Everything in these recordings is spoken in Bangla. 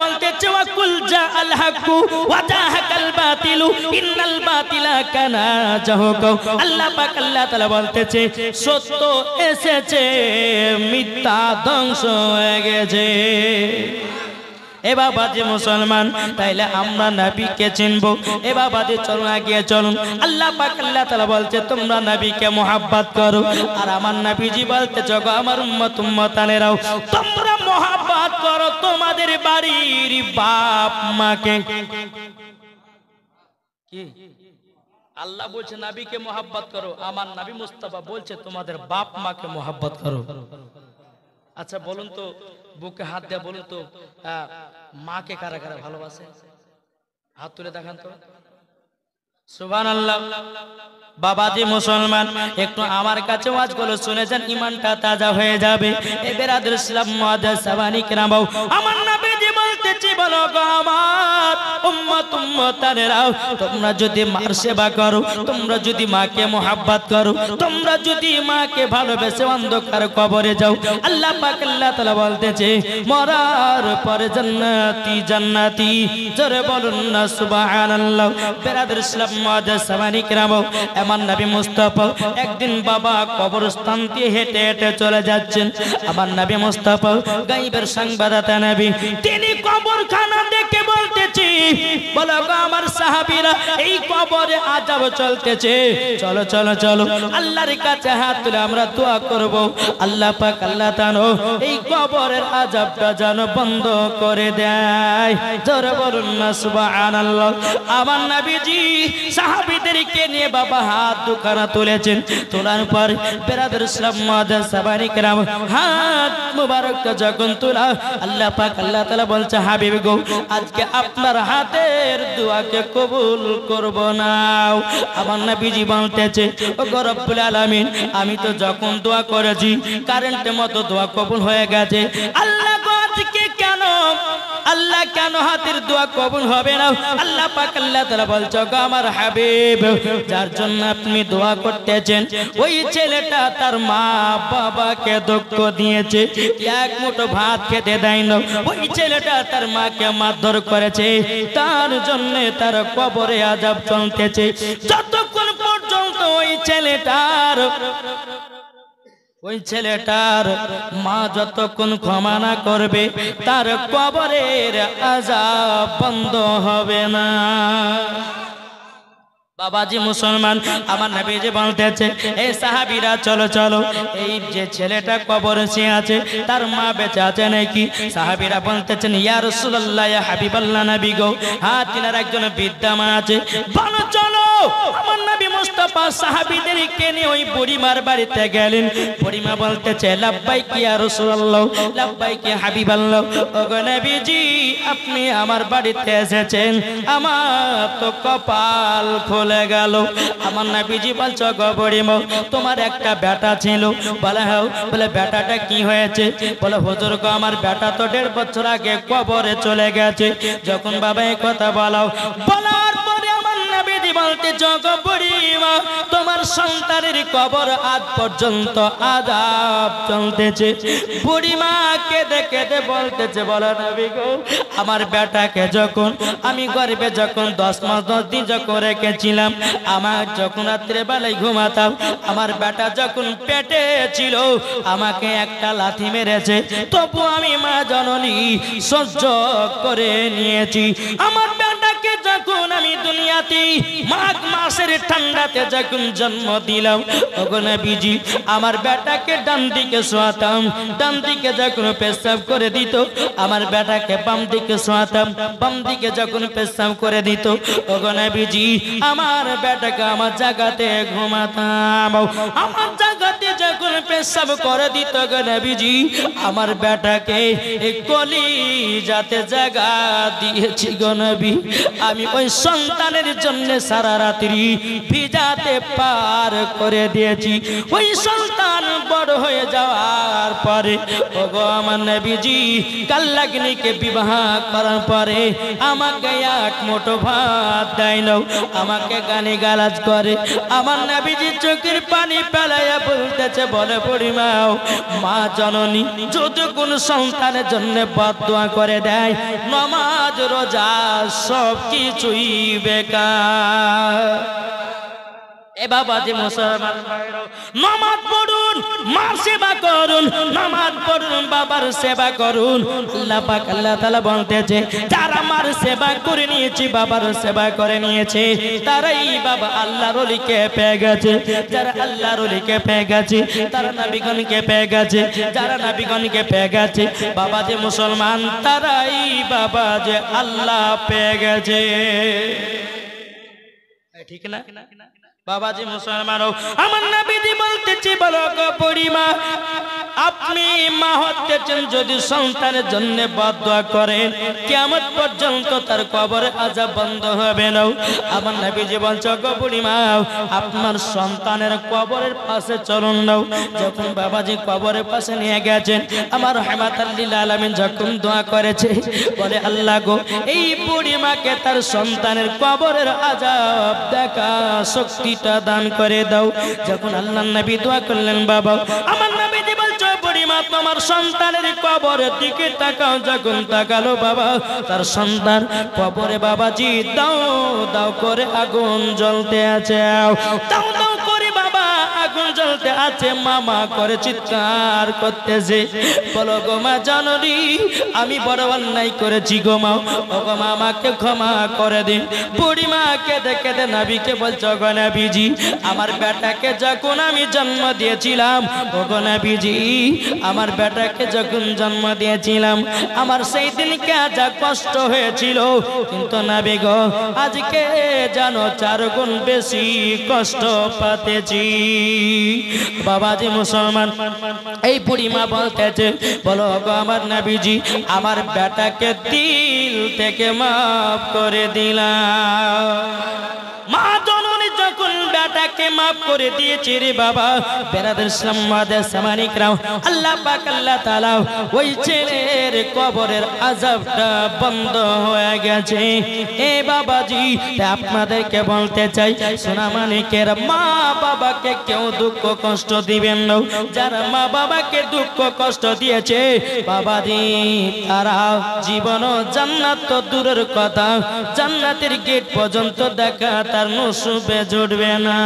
বলতেছে ওয়াকুল জাআল হাক্কু ওয়া জাহাকাল বাতিলু ইন্নাল বাতিলা কানা জাহুকা। আল্লাহ পাক আল্লাহ তাআলা বলতেছে সত্য এসেছে, মিথ্যা ধ্বংস হয়ে গেছে। এ বাবা যে মুসলমান, তাইলে আমরা নবীকে চিনবো। এ বাবা যে চলুন এগিয়ে চলুন। আল্লাহ পাক আল্লাহ তাআলা বলছে তোমরা নবীকে মুহাব্বত করো, আর আমার নবীজি বলতে জগো আমার উম্মত উম্মতানেরাও তোমরা মুহাব্বত করো তোমাদের বাড়ির বাপ মাকে। কি আল্লাহ বলছে নবীকে মুহাব্বত করো, আমার নবী মুস্তাফা বলছে তোমাদের বাপ মাকে মুহাব্বত করো। আচ্ছা বলুন তো, বুকে হাত দিয়ে বলুন তো, মাকে কারা কারা ভালোবাসে? হাত তুলে দেখান তো। সুবহানাল্লাহ। বাবাজি মুসলমান, একটু আমার কাছে ওয়াজগুলো শুনে যান, ইমানটা তাজা হয়ে যাবে। এ বেরাদুল ইসলাম মুআজ্জাজ সাবানি کرام, আমার নবীজি বলতেছি বলো গো আমার উম্মত উম্মতানেরাও তোমরা যদি মার সেবা করো, তোমরা যদি মাকে মুহাব্বত করো, তোমরা যদি মাকে ভালোবেসে অন্ধকার কবরে যাও, আল্লাহ পাক আল্লাহ তাআলা বলতেছে মরার পরে জান্নাতি জান্নাতি। জোরে বলুন না সুবহানাল্লাহ। বেরাদুল ইসলাম মুআজ্জাজ সাবানি کرام, আমার নবী মুস্তাফা একদিন বাবা কবরস্থান দিয়ে হেঁটে হেঁটে চলে যাচ্ছেন। আমার নবী মুস্তাফা গায়বের সংবাদদাতা নবী, তিনি কবরখানা দেখে বলতেছি বলো গো আমার সাহাবীরা এই কবরে আযাব চলতেছে, চলো চলো চলো আল্লাহর কাছে হাত তুলে আমরা দোয়া করব, আল্লাহ পাক আল্লাহ তাআলা এই কবরের আযাবটা যেন বন্ধ করে দেয়। জোরে বলুন না সুবহানাল্লাহ। আমার নবীজি সাহাবীদেরকে নিয়ে বাবা হাত দুখানা তুলেছেন, তোলার পর বেরাদুল ইসলাম মুআজ্জাজ সাবানি کرام হাত মুবারকটা যখন তোলা, আল্লাহ পাক আল্লাহ তাআলা বলছে হাবিব গো আজকে আপনার হাতের দোয়াকে কবুল করব না। আমার নবীজি বলতেছে ও গো রব্বুল আলামিন, আমি তো যখন দোয়া করেছি কারেন্টের মতো দোয়া কবুল হয়ে গেছে, আল্লাহ গো আজকে কেন, আল্লাহ কেন হাতের দোয়া কবুল হবে না? আল্লাহ পাক আল্লাহ তাআলা বলছে গো আমার হাবিব, যার জন্য আপনি দোয়া করতেছেন ওই ছেলেটা তার মা বাবাকে দুঃখ দিয়েছে, এক মুঠো ভাত খেতে দেয় না, ওই ছেলেটা তার মাকে মারধর করেছে, তার জন্য তার কবরে আযাব চলতেছে। যতক্ষণ পর্যন্ত ওই ছেলেটার মা যতক্ষণ ক্ষমা না করবে তার কবরের আযাব বন্ধ হবে না। বাবাজি মুসলমান, আমার নবীজি বলতেছে এই সাহাবীরা চলো চলো, এই যে ছেলেটা কবরে শুয়ে আছে তার মা বেঁচে আছে নাকি? সাহাবীরা বলতেছেন ইয়া রাসূলুল্লাহ ইয়া হাবিবাল্লাহ নবী গো, হ্যাঁ তিনার একজন বৃদ্ধা মা আছে, বলো চলো। আমার নবী মুস্তাফা সাহাবীদেরকে নিয়ে ওই বুড়িমার বাড়িতে গেলেন। বুড়িমা বলতেছে লাব্বাইক ইয়া রাসূলুল্লাহ, লাব্বাইক ইয়া হাবিবাল্লাহ, ওগো নবীজি আপনি আমার বাড়িতে এসেছেন, আমার তো কপাল খুলে গেল। আমার নবীজি বলছে গো বুড়িমা তোমার একটা বেটা ছিল, বলে হ্যাঁ, বলে বেটাটা কি হয়েছে? বলে হুজুর গো আমার বেটা তো 1.5 বছর আগে কবরে চলে গেছে। যখন বাবা এই কথা বলার পরে আমার নবীজি বলতে গো বুড়িমা তোমার সন্তানের কবর আজ পর্যন্ত আযাব চলতেছে। বুড়িমা কেঁদে কেঁদে বলতেছে বলো নবী গো আমার বেটাকে যখন আমি গর্ভে যখন 10 মাস 10 দিন যখন রেখেছিলাম, আমার যখন রাত্রে বেলায় ঘুমাতাম, আমার বেটা যখন পেটে ছিল আমাকে একটা লাথি মেরেছে, তবু আমি মা জননী সহ্য করে নিয়েছি। আমার বেটাকে যখন আমি দুনিয়াতে মাঘ মাসের ঠান্ডাতে যখন জন্ম দিলাম, ওগো নবীজি আমার বেটাকে ডান দিকে শোয়াতাম, ডান দিকে যখন পেশাব করে দিত আমার বেটাকে বাম দিকে শোয়াতাম, বাম দিকে যখন পেশাব করে দিত ওগো নবীজি আমার বেটাকে আমার জায়গাতে ঘুমাতাম, আমার জায়গাতে যখন পেশাব করে দিত গো নবীজি আমার বেটাকে এই কলিজাতে জায়গা দিয়েছি গো নবী। আমি ওই সন্তানের জন্য সারা রাত্রি ভিজাতে পার করে দিয়েছি। ওই সন্তান বড় হয়ে যাওয়ার পরে ওগো আমার নবীজি কাল্লাগনিকে বিবাহ করার পরে আমাকে এক মুঠো ভাত দেয় না, আমাকে গালি গালাজ করে। আমার নবীজি চোখের পানি ফেলাইয়া বলতেছে, বলে বুড়িমা মা জননী যদি কোন সন্তানের জন্য বদদোয়া করে দেয় নামাজ রোজা সব কিছুই বেকার। এ বাবাজি মুসলমান নামাজ পড়ুন, মার সেবা করুন, নামাজ পড়ুন, বাবার সেবা করুন। আল্লাহ পাক আল্লাহ তাআলা বলতেছে, যারা মার সেবা করে নিয়েছে, বাবার সেবা করে নিয়েছে, তারাই বাবা আল্লাহর ওলিকে পেয়ে গেছে। যারা আল্লাহর ওলিকে পেয়ে গেছে, তারা নবীগণকে পেয়ে গেছে। যারা নবীগণকে পেয়ে গেছে বাবাজি মুসলমান, তারাই বাবা যে আল্লাহ পেয়ে গেছে। ঠিক না বাবাজি মুসলমান? আমার নবীজি বলতেছি, বলো গো বুড়িমা আপনি মা হতেছেন, যদি সন্তানের জন্য বদদোয়া করেন কিয়ামত পর্যন্ত তার কবরে আযাব বন্ধ হবে না। আমার নবীজি বলছে, গো বুড়িমা আপনার সন্তানের কবরের পাশে চলুন নাও। যখন বাবাজি কবরের পাশে নিয়ে গেছেন, আমার রাহমাতাল লিল আলামিন যখন দোয়া করেছে, বলে আল্লাহ গো এই বুড়িমাকে তার সন্তানের কবরের আযাব দেখা শক্তিটা দান করে দাও। যখন আল্লাহর নবী দোয়া করলেন, বাবা আমার নবীজি বলছে, বুড়িমা তোমার সন্তানের কবরের দিকে তাকাও। যখন তাকালো বাবা, তার সন্তান কবরে বাবাজি দাও দাও করে আগুন জ্বলতে আছে, দাও দাও করে বাবা আগুন জ্বলতে আছে। মামা করে চিৎকার করতেছে, বলো গো মা জাননি আমি বড় অন্যায় করেছি গো মা, ও গো মা আমাকে ক্ষমা করে দিন। বুড়িমা কেঁদে কেঁদে নবীকে বলছো, গো নবীজি আমার বেটাকে যখন আমি জন্ম দিয়েছিলাম, ও গো নবীজি আমার বেটাকে যখন জন্ম দিয়েছিলাম আমার সেই দিনকে যা কষ্ট হয়েছিল, কিন্তু নবী গো আজকে জানো 4 গুণ বেশি কষ্ট পাতেছি। বাবাজি মুসলমান এই বুড়িমা বলতেছে, বলো গো আমার নবীজি আমার বেটাকে দিল থেকে মাফ করে দিলাম। মা জননী যখন বেটাকে মাফ করে দিয়েছে রে বাবা, বেরাদের সম্মাদের সামানিকরাও আল্লাহ পাক আল্লাহ তাআলা ওই ছেলের কবরের আযাবটা বন্ধ হয়ে গেছে। এ বাবাজি আপনাদেরকে বলতে চাই, সোনা মানিকের মা বাবাকে কেউ দুঃখ কষ্ট দিবেন না। যারা মা বাবাকে দুঃখ কষ্ট দিয়েছে বাবাজি তারা জীবন জান্নাত তো দূরের কথা, জান্নাতের গেট পর্যন্ত দেখা তার নসিবে জুটবে না।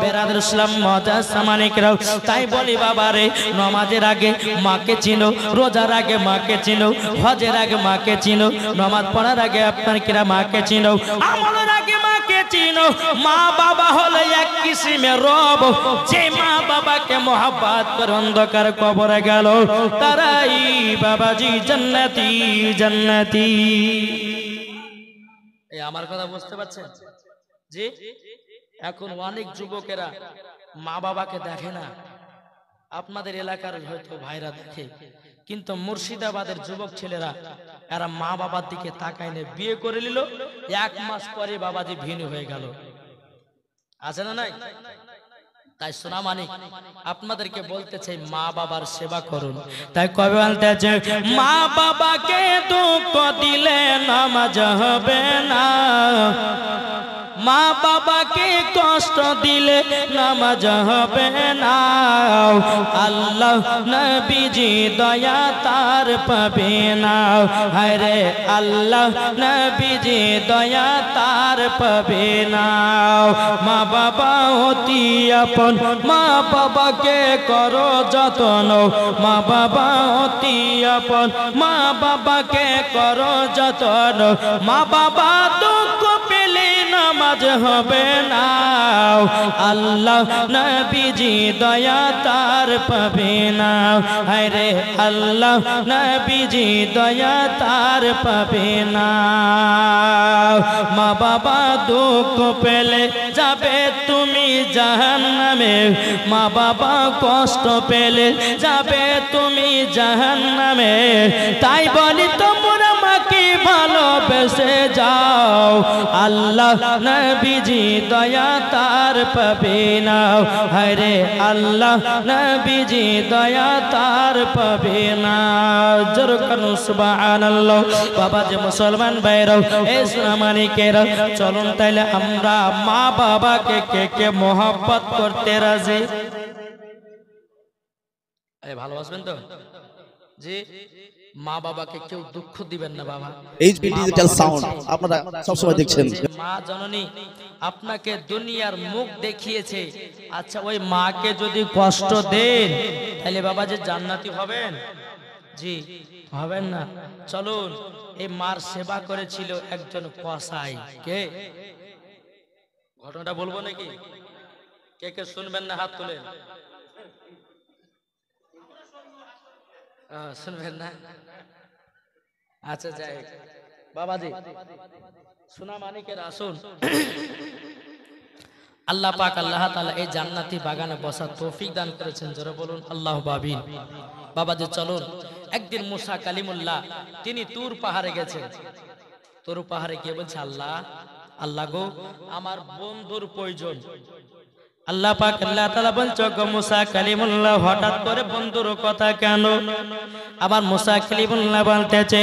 বেরাদের ইসলাম মজা সামানিকরাও তাই বলি বাবারে, নামাজের আগে মাকে চিনো, রোজার আগে মাকে চিনো, হজের আগে মাকে চিনো, নামাজ পড়ার আগে আপনার কিরা মাকে চিনো, আমলের আগে মাকে চিনো। মা বাবা হলো এক কিসিমের রব, যে মা বাবাকে মোহাব্বত করে অন্ধকার কবরে গেল তারাই বাবাজি জান্নাতি জান্নাতি। এই আমার কথা বুঝতে পারছেন? জি এখন অনেক যুবকেরা মা বাবাকে দেখে না, আপনাদের এলাকার হয়তো ভাইরা দেখে, কিন্তু মুর্শিদাবাদের যুবক ছেলেরা এরা মা বাবার দিকে তাকায় না, বিয়ে করে নিল 1 মাস পরে বাবাজি ভিন্ন হয়ে গেল। আছে না নাই? তাই সোনা মানিক আপনাদেরকে বলতে চাই, মা বাবার সেবা করুন। তাই কবে বলতে চাই, মা বাবাকে দুঃখ দিলে নামাজ হবে না, মা বাবাকে কষ্ট দিলে নামাজ হবে না। আল্লাহ নবীজি দয়া তার পাবে না, হায় রে আল্লাহ নবীজি দয়া তার পাবে না। মা বাবা অতি আপন, মা বাবাকে করো যত্ন, মা বাবা অতি আপন, মা বাবাকে করো যত্ন। মা বাবা দুঃখ পেলে নামাজ হবে না, আল্লাহ নবীজি দয়া তার পাবে না, হায় রে আল্লাহ নবীজি দয়া তার পাবে না। মা বাবা দুঃখ পেলে যাবে তুমি জাহান্নামে, মা বাবা কষ্ট পেলে যাবে তুমি জাহান্নামে। তাই বলি তোমরা মাকে ভালো ভালোবেসে যাও আল্লাহ নবীজি দয়া তার পাবে না হরে আল্লাহ নবীজি দয়া তার পাবে না জোরে কানো সুবহানাল্লাহ বাবা যে মুসলমান ভাইরা এই সোনামানিকেরা চলুন তাইলে আমরা মা বাবাকে কে কে মোহাব্বত করতে রাজি এই ভালোবাসবেন তো জি মা বাবাকে কেউ দুঃখ দিবেন না বাবা এইচপি ডিজিটাল সাউন্ড আপনারা সব সময় দেখছেন মা জননী আপনাকে দুনিয়ার মুখ দেখিয়েছে আচ্ছা ওই মাকে যদি কষ্ট দেন তাহলে বাবা যে জান্নাতি হবেন জি হবেন না চলুন এই মার সেবা করেছিল একজন কসাই কে ঘটনাটা বলবো নাকি কে কে শুনবেন না হাত তুলেন শুনবেন না আচ্ছা যাই বাবাজি সোনা মানিকের আসুন আল্লাহ পাক আল্লাহ তাআলা এই জান্নাতি বাগানে বসার তৌফিক দান করেছেন জোরে বলুন আল্লাহু আমিন বাবাজি চলুন একদিন মুসা কালিমুল্লাহ তিনি তুর পাহাড়ে গেছেন তুর পাহাড়ে গিয়ে বলছে আল্লাহ আল্লাহ গো আমার বন্ধুর প্রয়োজন আল্লাহ পাক আল্লাহ তাআলা বলছে গো মুসা কালিমুল্লাহ হঠাৎ করে বন্ধুর কথা কেন আবার মুসা কালিমুল্লাহ বলতেছে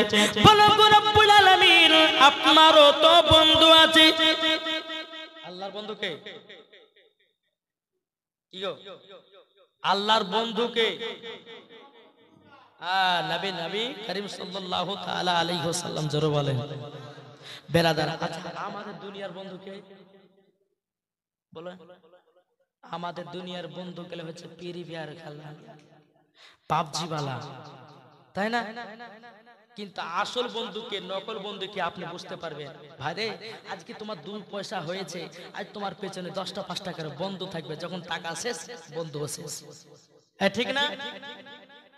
বলো গো রব্বুল আলামিন আপনারও তো বন্ধু আছে আল্লাহর বন্ধু কে কি গো আল্লাহর বন্ধু কে নবী নবী করিম সাল্লাল্লাহু তাআলা আলাইহি ওয়াসাল্লাম জোরে বলেন বেরাদার আচ্ছা আমাদের দুনিয়ার বন্ধু কে বলেন আমাদের দুনিয়ার বন্ধু গেলে হচ্ছে পিরি বিয়ার খেলা পাবজি वाला তাই না কিন্তু আসল বন্ধুকে নকল বন্ধুকে আপনি বুঝতে পারবেন ভাইরে আজকে তোমার 2 পয়সা হয়েছে আজ তোমার পেছনে 10টা 5টা করে বন্ধু থাকবে যখন টাকা শেষ বন্ধু শেষ ঠিক না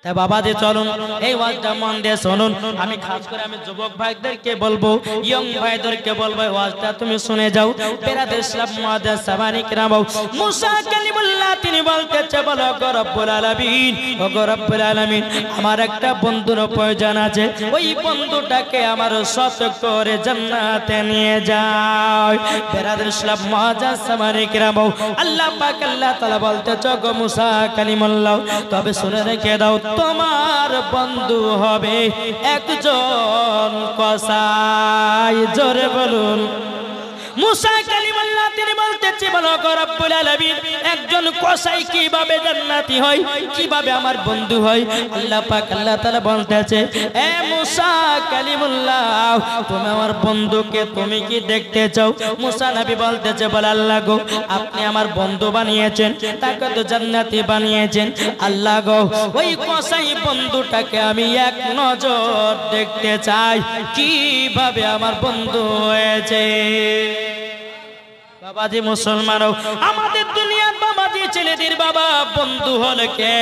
তাই বাবাজি চলুন এই ওয়াজটা মন দিয়ে শুনুন আমি খাস করে আমি যুবক ভাইদেরকে বলবো ইয়ং ভাইদেরকে বলবো ওয়াজটা তুমি শুনে যাও বেরাদের ইসলাম মুআদ্দাস সামানি کرام মুসা কালিমুল্লাহ তিনি বলতেছে বলো গো রব্বুল আলামিন ও গো রব্বুল আলামিন আমার একটা বন্ধুর প্রয়োজন আছে ওই বন্ধুটাকে আমার সাথে করে জান্নাতে নিয়ে যাও বেরাদের ইসলাম মুআদ্দাস সামানি کرام আল্লাহ পাক আল্লাহ তাআলা বলতেছে গো মুসা কালিমুল্লাহ তবে শুনে রেখে দাও তোমার বন্ধু হবে একজন কসাই জোরে বলুন মুসা কালিমুল্লাহ তিনি বলতেছে বলো গো রব্বুল আলামিন একজন কসাই কিভাবে জান্নাতি হয় কিভাবে আমার বন্ধু হয় আল্লাহ পাক আল্লাহ তাআলা বলতেছে এ মুসা কালিমুল্লাহ তুমি আমার বন্ধুকে তুমি কি দেখতে চাও মুসা নবী বলতেছে বলে আল্লাহ গো আপনি আমার বন্ধু বানিয়েছেন তাকে তো জান্নাতি বানিয়েছেন আল্লাহ গো ওই কসাই বন্ধুটাকে আমি এক নজর দেখতে চাই কিভাবে আমার বন্ধু হয়েছে বাবাজি মুসলমানও আমাদের দুনিয়ার বাবাজি ছেলেদের বাবা বন্ধু হলে কে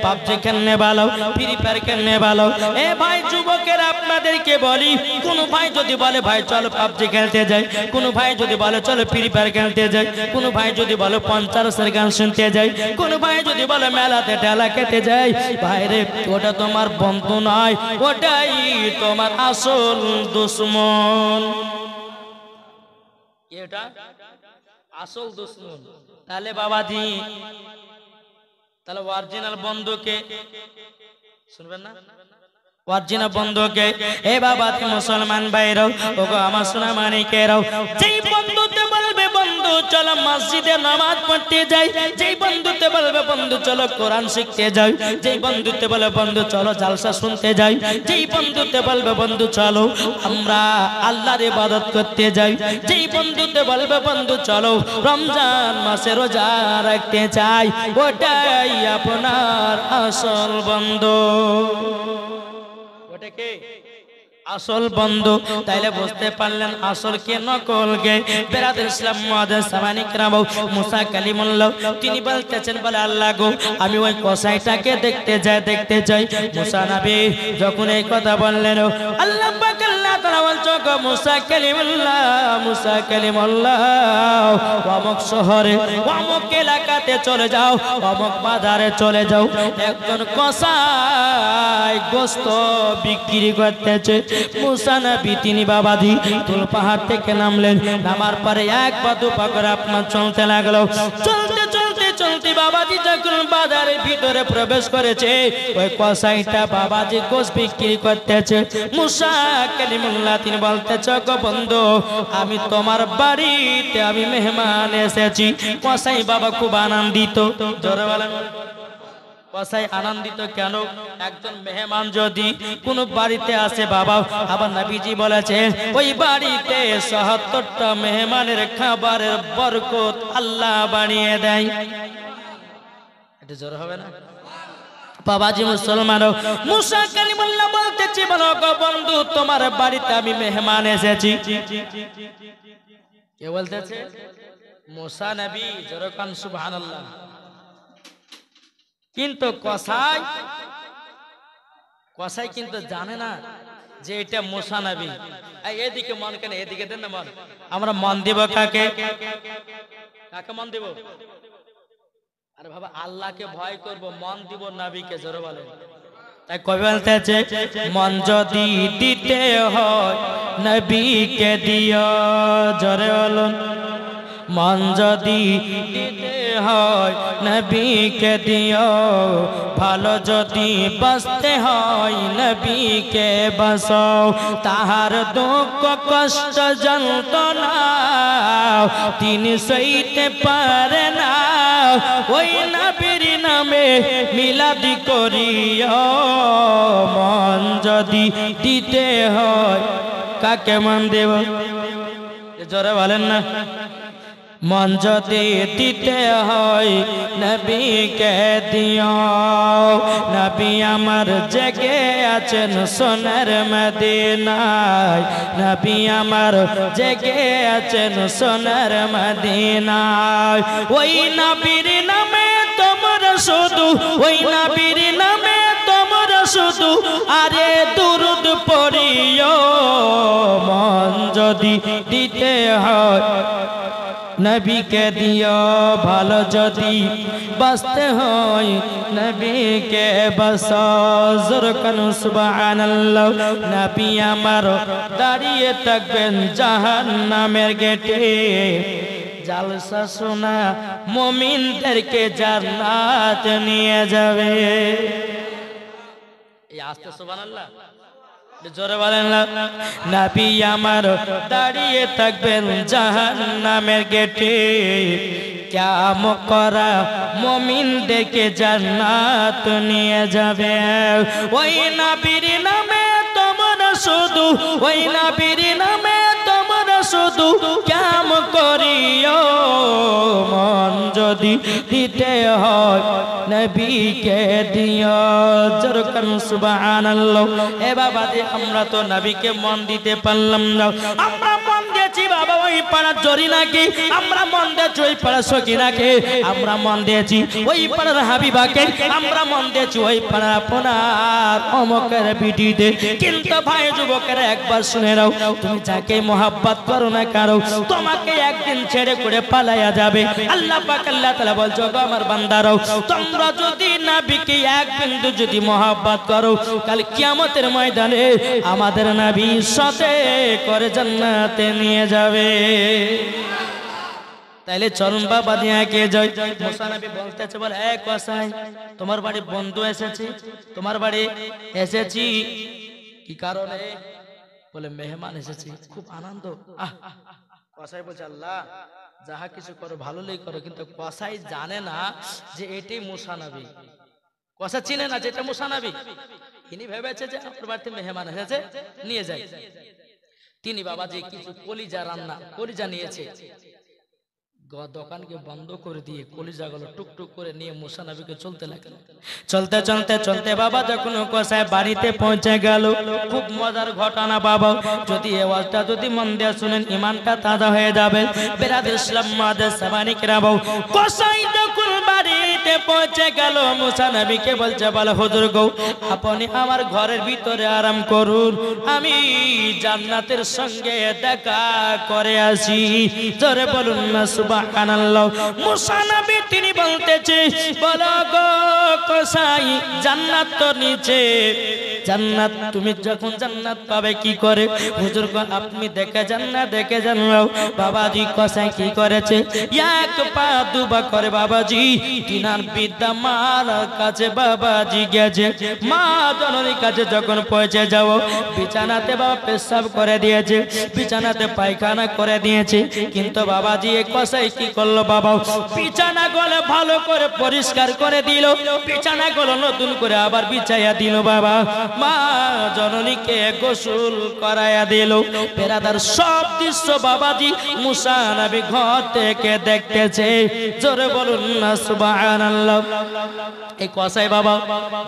পাবজি খেলনে ভালো ফ্রি ফায়ার খেলনে ভালো এ ভাই যুবকেরা আপনাদেরকে বলি কোন ভাই যদি বলে ভাই চলো পাবজি খেলতে যাই কোন ভাই যদি বলে চলো ফ্রি ফায়ার খেলতে যাই কোন ভাই যদি বলে পঞ্চাশের গান শুনতে যাই কোন ভাই যদি বলে মেলাতে ঢেলা খেতে যাই ভাইরে ওটা তোমার বন্ধু নয় ওটাই তোমার আসল দুশ্মন এটা আসল দুশ্মন তাহলে বাবাজি তাহলে অরিজিনাল বন্ধুকে শুনবেন না অরিজিনাল বন্ধুকে এ বাবাজি মুসলমান ভাইরাও ওগো আমার সোনা মানিকেরাও যেই বন্ধুতে বলবে বন্ধু চলো মসজিদে নামাজ পড়তে যাই যেই বন্ধুতে বলবে বন্ধু চলো কোরআন শিখতে যাই যেই বন্ধুতে বলে বন্ধু চলো জালসা শুনতে যাই যেই বন্ধুতে বলবে বন্ধু চলো আমরা আল্লাহর ইবাদত করতে যাই যেই বন্ধুতে বলবে বন্ধু চলো রমজান মাসে রোজা রাখতে চাই ওটাই আপনার আসল বন্ধু ওটাকে আসল বন্ধু তাইলে বুঝতে পারলেন আসল কে নকল কে বেরাদের ইসলাম মুআদ্দাস সামানি کرام মুসা কালিমুল্লাহ তিনি বলতেছেন বলে আল্লাহ গো আমি ওই কসাইটাকে দেখতে চাই মুসা নবী যখন এই কথা বললেন আল্লাহ পাক আল্লাহ তাআলা বলছে গো মুসা কালিমুল্লাহ অমুক শহরে অমুক এলাকাতে চলে যাও, অমুক বাজারে চলে যাও, একজন কসাই গোস্ত বিক্রি করতেছে। মুসা নবী তিনি বাবাজি তুল পাহাড় থেকে নামলেন, নামার পরে এক পা দু পা করে আপনার চলতে লাগলো। চলতে চলতে চলতে বাবাজি যখন বাজারের ভিতরে প্রবেশ করেছে, ওই কসাইটা বাবাজি গোস্ত বিক্রি করতেছে। মুসা কালিমুল্লাহ তিনি বলতেছে, গো বন্ধু আমি তোমার বাড়িতে আমি মেহমান এসেছি। কসাই বাবা খুব আনন্দিত, জোরে বলেন। কসাই আনন্দিত কেন? একজন মেহমান যদি কোন বাড়িতে আসে বাবা, আবার নবীজি বলেছে ওই বাড়িতে ৭৭টা মেহমানের খাবারের বরকত আল্লাহ বানিয়ে দেয়। এটা জোর হবে না বাবাজি? মুসলমান মুসা কালিমুল্লাহ বলতেছি, বলো গো বন্ধু তোমার বাড়িতে আমি মেহমান এসেছি। কে বলতেছে? মুসা নবী। জোরে কান সুবহানাল্লাহ। কিন্তু কসাই কিন্তু জানে না যে এটা মুসা নবী। এদিকে মন কেন, এদিকে দেন না মন। আমরা মন দিব কাকে? কাকে মন দিব? আরে বাবা আল্লাহকে ভয় করব, মন দিব নবীকে। জোরে বলেন। তাই কবি বলতেছে, মন যদি দিতে হয় নবীকে দিও। জোরে বলুন। মন যদি দিতে হয় নবীকে দিও, ভালো যদি বাঁচতে হয় নবীকে বাঁচাও। তাহার দুঃখ কষ্ট যন্ত্রণা তিনি সইতে পারে না, ওই নবীর নামে মিলাদি করিও। মন যদি দিতে হয় কাকে মন দেব? জোরে বলেন না। মন যদি দিতে হয় নবীকে দিও। নবী আমার জেগে আছেন সোনার মদিনায়, নবী আমার জেগে আছেন সোনার মদিনায়। ওই নবীর নামে তোমরা শুধু, ওই নবীর নামে তোমরা শুধু আরে দুরুদ পড়িও। মন যদি দিতে হয় নবীকে দিও, ভালো যদি বাঁচতে হয় নবীকে বাঁচাও। জোরে কান সুবহানাল্লাহ। নবী আমার দাঁড়িয়ে থাকবেন জাহান্নামের গেটে, জালসা শোনা মুমিনদেরকে জান্নাত নিয়ে যাবে। এই আস্তে সুবহানাল্লাহ জোরে বলেন। নবী আমার দাঁড়িয়ে থাকবেন জাহান্নামের গেটে, কিয়াম করা মুমিনদেরকে জান্নাত নিয়ে যাবে। ওই নবীর নামে তোমরা শুধু, ওই নবীর নামে তোমরা শুধু কিয়াম করিও। মন যদি দিতে হয় নবীকে দিও। জোরে কান সুবহানাল্লাহ। এ বাবা যে আমরা তো নবীকে মন দিতে পারলাম না। আমরা মন দিয়েছি বাবা ওই পাড়ার জরিনাকে, আমরা মন দিয়েছি ওই পাড়ার সকিনাকে, আমরা মন দিয়েছি ওই পাড়ার হাবিবাকে, আমরা মন দিয়েছি ওই পাড়ার আপনার অমকের বিটিতে। কিন্তু ভাই যুবকেরা একবার শুনে নাও, তুমি যাকে মোহাব্বত করো না কারো, তোমাকে একদিন ছেড়ে করে পালায়া যাবে। আল্লাহ পাক আল্লাহ তাআলা বলছো, গো আমার বান্দারাও তোমরা যদি নবীকে এক বিন্দু যদি মোহাব্বত করো, কাল কিয়ামতের ময়দানে আমাদের নবী সাথে করে জান্নাতে নিয়ে যাবে। তাইলে চরণ বাবা দিয়ে কে জয়। মুসা নবী বলতেছে, বল এ কসাই তোমার বাড়ি বন্ধু এসেছি, তোমার বাড়ি এসেছি কি কারণে? বলে মেহমান এসেছি, খুব আনন্দ। কসাই বলছে, আল্লাহ যাহা কিছু করো ভালোই করো, কিন্তু কসাই জানে না যে এটাই মুসা নবী। কসাই চিনে না যে এটা মুসা নবী। তিনি ভেবেছে যে আপনার বাড়িতে মেহমান এসেছে, নিয়ে যায়। তিনি বাবা যে কিছু কলিজা রান্না কলিজা নিয়েছে, দোকানকে বন্ধ করে দিয়ে কলিজাগুলো টুকটুক করে নিয়ে মুসা নবীকে চলতে লাগলো। চলতে চলতে চলতে বাবা যখন কসাই বাড়িতে পৌঁছে গেল, খুব মজার ঘটনা বাবা, যদি এই ওয়াজটা যদি মন দিয়ে শুনেন ইমানটা তাজা হয়ে যাবে। বেরাদর ইসলাম মাদের সাবানিকরা বাবু, কসাই যখন বাড়িতে পৌঁছে গেল মুসা নবীকে বলছে, বলে হুজুর গো আপনি আমার ঘরের ভিতরে আরাম করুন, আমি জান্নাতের সঙ্গে দেখা করে আসি। জোরে বলুন না সুবহানাল্লাহ। মুসা নবী তিনি বলতেছে, বলো গো কসাই জান্নাত তো নিচে, জান্নাত তুমি যখন জান্নাত পাবে কি করে? হুজুর গো আপনি দেখে যান না, দেখে যান। বাবাজি কসাই কি করেছে, এক পা দুবা করে বাবাজি তিনার বিদ্যা মার কাছে বাবাজি গেছে। মা জননীর কাছে যখন পৌঁছে যাও, বিছানাতে বাবা পেশাব করে দিয়েছে, বিছানাতে পায়খানা করে দিয়েছে, কিন্তু বাবাজি এই কসাই কি করলো বাবা, বিছানা গলে ভালো করে পরিষ্কার করে দিল, বিছানা গলো নতুন করে আবার বিছাইয়া দিল বাবা। মা জননীকে গোসল করাইয়া দিল। বেরাদার সব দৃশ্য বাবাজি মুসা নবী ঘর থেকে দেখতেছে। জোরে বলুন না সুবহানাল্লাহ। এই কসাই বাবা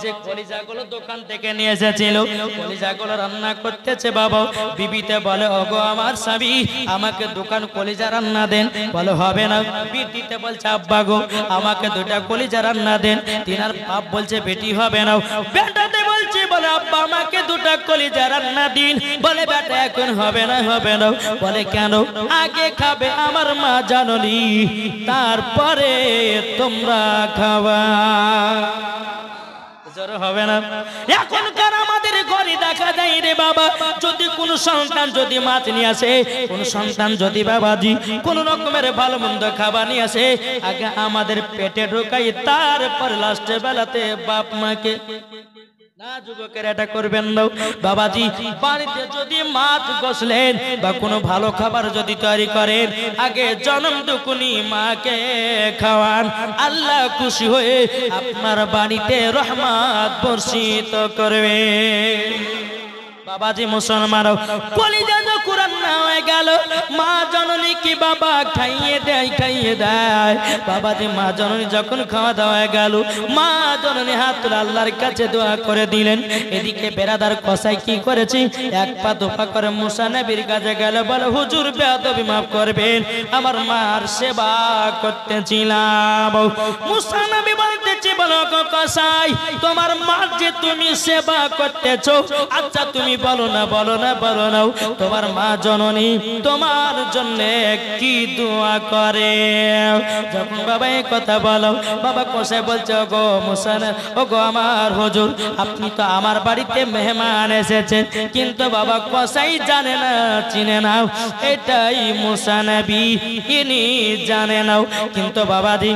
যে কলিজাগুলো দোকান থেকে নিয়ে এসেছিল, কলিজাগুলো রান্না করতেছে বাবা। বিবিতে বলে, ওগো আমার স্বামী আমাকে দোকান কলিজা রান্না দেন। বলে হবে না। বিটিতে বলছে, আব্বা গো আমাকে দুটা কলিজা রান্না দেন। তিনার বাপ বলছে, বেটি হবে না। বেটাতে বলছে, বলে আব্বা আমাকে দুটা কলিজা রান্না দিন। বলে বেটা এখন হবে না, হবে না। বলে কেন? আগে খাবে আমার মা জননী, তারপরে তোমরা খাবা। হবে না। এখনকার আমাদের ঘরে দেখা যায় রে বাবা, যদি কোন সন্তান যদি মাছ নিয়ে আসে, কোন সন্তান যদি বাবাজি কোন রকমের ভালো মন্দ খাবার নিয়ে আসে, আগে আমাদের পেটে ঢোকাই, তারপর লাস্টের বেলাতে বাপ মাকে। না যুবকের এটা করবেন না বাবাজি। বাড়িতে যদি মাছ গোসলেন বা কোনো ভালো খাবার যদি তৈরি করেন, আগে জনম দুকুনি মাকে খাওয়ান। আল্লাহ খুশি হয়ে আপনার বাড়িতে রহমত বর্ষিত করবে। বাবাজি মুসলমান কলিজা কোরআন না হয়ে গেল, মা জননী কি বাবা খাইয়ে দেয়, খাইয়ে দেয়। বাবাজি মা জননী যখন খাওয়া দাওয়া হয়ে গেল, মা জননী হাত তুলে আল্লাহর কাছে দোয়া করে দিলেন। এদিকে বেরাদার কসাই কি করেছে, এক পা দুপা করে মুসা নবীর কাছে গেল, বলে হুজুর বেয়াদবি মাফ করবেন, আমার মার সেবা করতেছিলাম। মুসা নবী বলতেছে, বলো কসাই তোমার মার যে তুমি সেবা করতেছো, আচ্ছা তুমি বলো না, বলো না, বলো না তোমার মা জননী তোমার জন্য কি দোয়া করে। যখন বাবা এই কথা বলো, বাবা কসাই বলছে, ওগো মুসা, ওগো আমার হুজুর আপনি তো আমার বাড়িতে মেহমান এসেছেন, কিন্তু বাবা কসাই জানে না, চিনে নাও এটাই মুসা নবী, ইনি জানে নাও। কিন্তু বাবাজি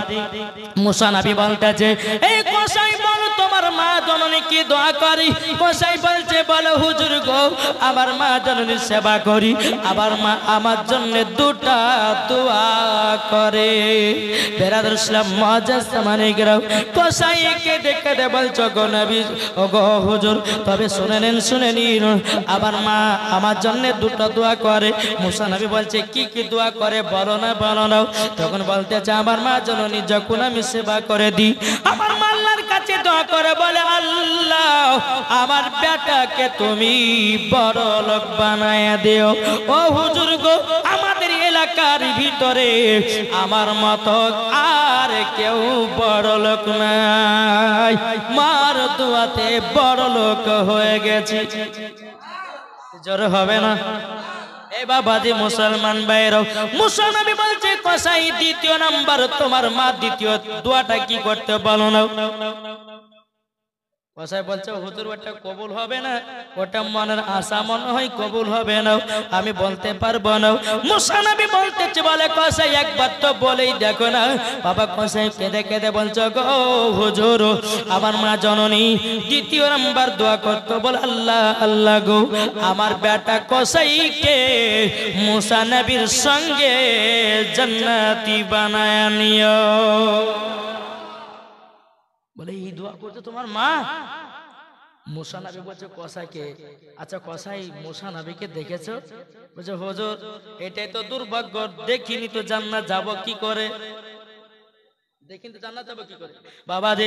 মুসা নবী বলতেছে, এই কসাই বলো তোমার মা জননী কি দোয়া করি? কসাই বলছে, বলো হুজুর গো আমার মা জননীর সেবা করি, আবার মা আমার জন্য দুটা দোয়া করে। বেরাদর ইসলাম মুআজ্জাজ সামানিকরাও কসাইকে দেখে দে বলছো, গো নবী ও গো হুজুর তবে শুনে নেন, শুনে নিন, আবার মা আমার জন্য দুটা দোয়া করে। মুসা নবী বলছে, কি কি দোয়া করে বলো না, বলো না। তখন বলতেছে, আমার মা জননী যখন আমি সেবা করে দিই, আমার মা আল্লাহর কাছে দোয়া করে, বলে আল্লাহ আমার বেটাকে তুমি বড় লোক বানায় দিও। ও হুজুর গো আমাদের এলাকার ভিতরে আমার মতো আর কেউ বড় লোক নাই, মার দোয়াতে বড় লোক হয়ে গেছে। জ্বর হবে না এ বাবাজি মুসলমান ভাইরাও। মুসা নবী বলছে, কসাই দ্বিতীয় নাম্বার তোমার মা দ্বিতীয় দোয়াটা কি করতে বলো না। কসাই বলছে, হুজুর ওটা কবুল হবে না, ওটা মনের আশা মনে হয় কবুল হবে না, আমি বলতে পারবো না। মুসা নবী বলতেছে, বলে কসাই একবার তো বলেই দেখো না। বাবা কসাই কেঁদে কেঁদে বলছে, গো হুজুর আমার মা জননী দ্বিতীয় নাম্বার দোয়া করতে, বলে আল্লাহ আল্লাহ গো আমার বেটা কসাইকে মুসা নবীর সঙ্গে জান্নাতি বানায় নিও। বলে এই দোয়া করতে তোমার মা? মুসা নবী বলছে কসাইকে, আচ্ছা কসাই মুসা নবীকে দেখেছো? বলছে হুজুর এটাই তো দুর্ভাগ্য, দেখিনি তো জান্নাত যাব কি করে, দেখিন তো জান্নাত যাব কি করে। বাবা রে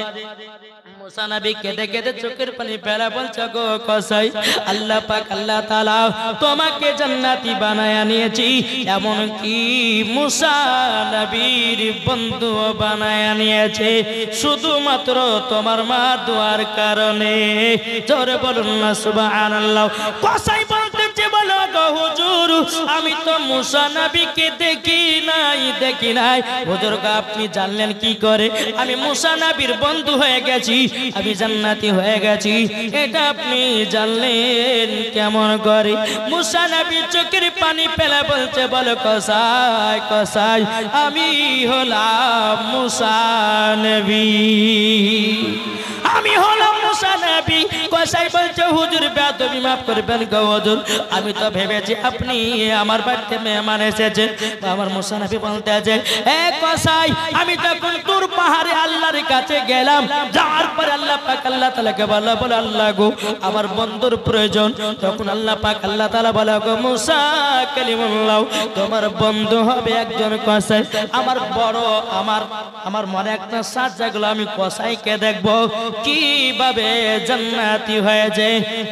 মুসা নবী কেঁদে কেঁদে চোখের পানি ফেলা বলছে গো কসাই, আল্লাহ পাক আল্লাহ তাআলা তোমাকে জান্নাতি বানায়া নিয়েছি, এমন কি মুসা নবীর বন্ধু বানায়া নিয়েছে শুধুমাত্র তোমার মা দোয়ার কারণে। জোরে বলুন না সুবহানাল্লাহ। কসাই বলতেছে বলো গো হুজুর আমি তো মুসা নবীকে দেখি নাই। হুজুর আপনি জানলেন কি করে আমি মুসা নবীর বন্ধু হয়ে গেছি, আমি জান্নাতি হয়ে গেছি, এটা আপনি জানলেন কেমন করে? মুসা নবীর চোখের পানি ফেলে বলছে বলো কসাই আমি হলাম মুসা নবী, আমি হলাম মুসা নবী। কসাই বলছে হুজুর বেয়াদবি মাফ করবেন গো হুজুর, আমি তো ভেবেছি আপনি আমার বাড়িতে মেহমান এসেছে। আমার মুসা নবী বলতে আছে এ কসাই আমি তখন তুর পাহাড়ে আল্লাহর কাছে গেলাম, যাওয়ার পরে আল্লাহ পাক আল্লাহ তাআলাকে বলে আল্লাহ গো আমার বন্ধুর প্রয়োজন, তখন আল্লাহ পাক আল্লাহ তাআলা বলে গো মুসা কালিমুল্লাহ তোমার বন্ধু হবে একজন কসাই। আমার বড় আমার মনে একটা সাজ জাগলো, আমি কসাইকে দেখবো কিভাবে জান্নাতি হয়েছে,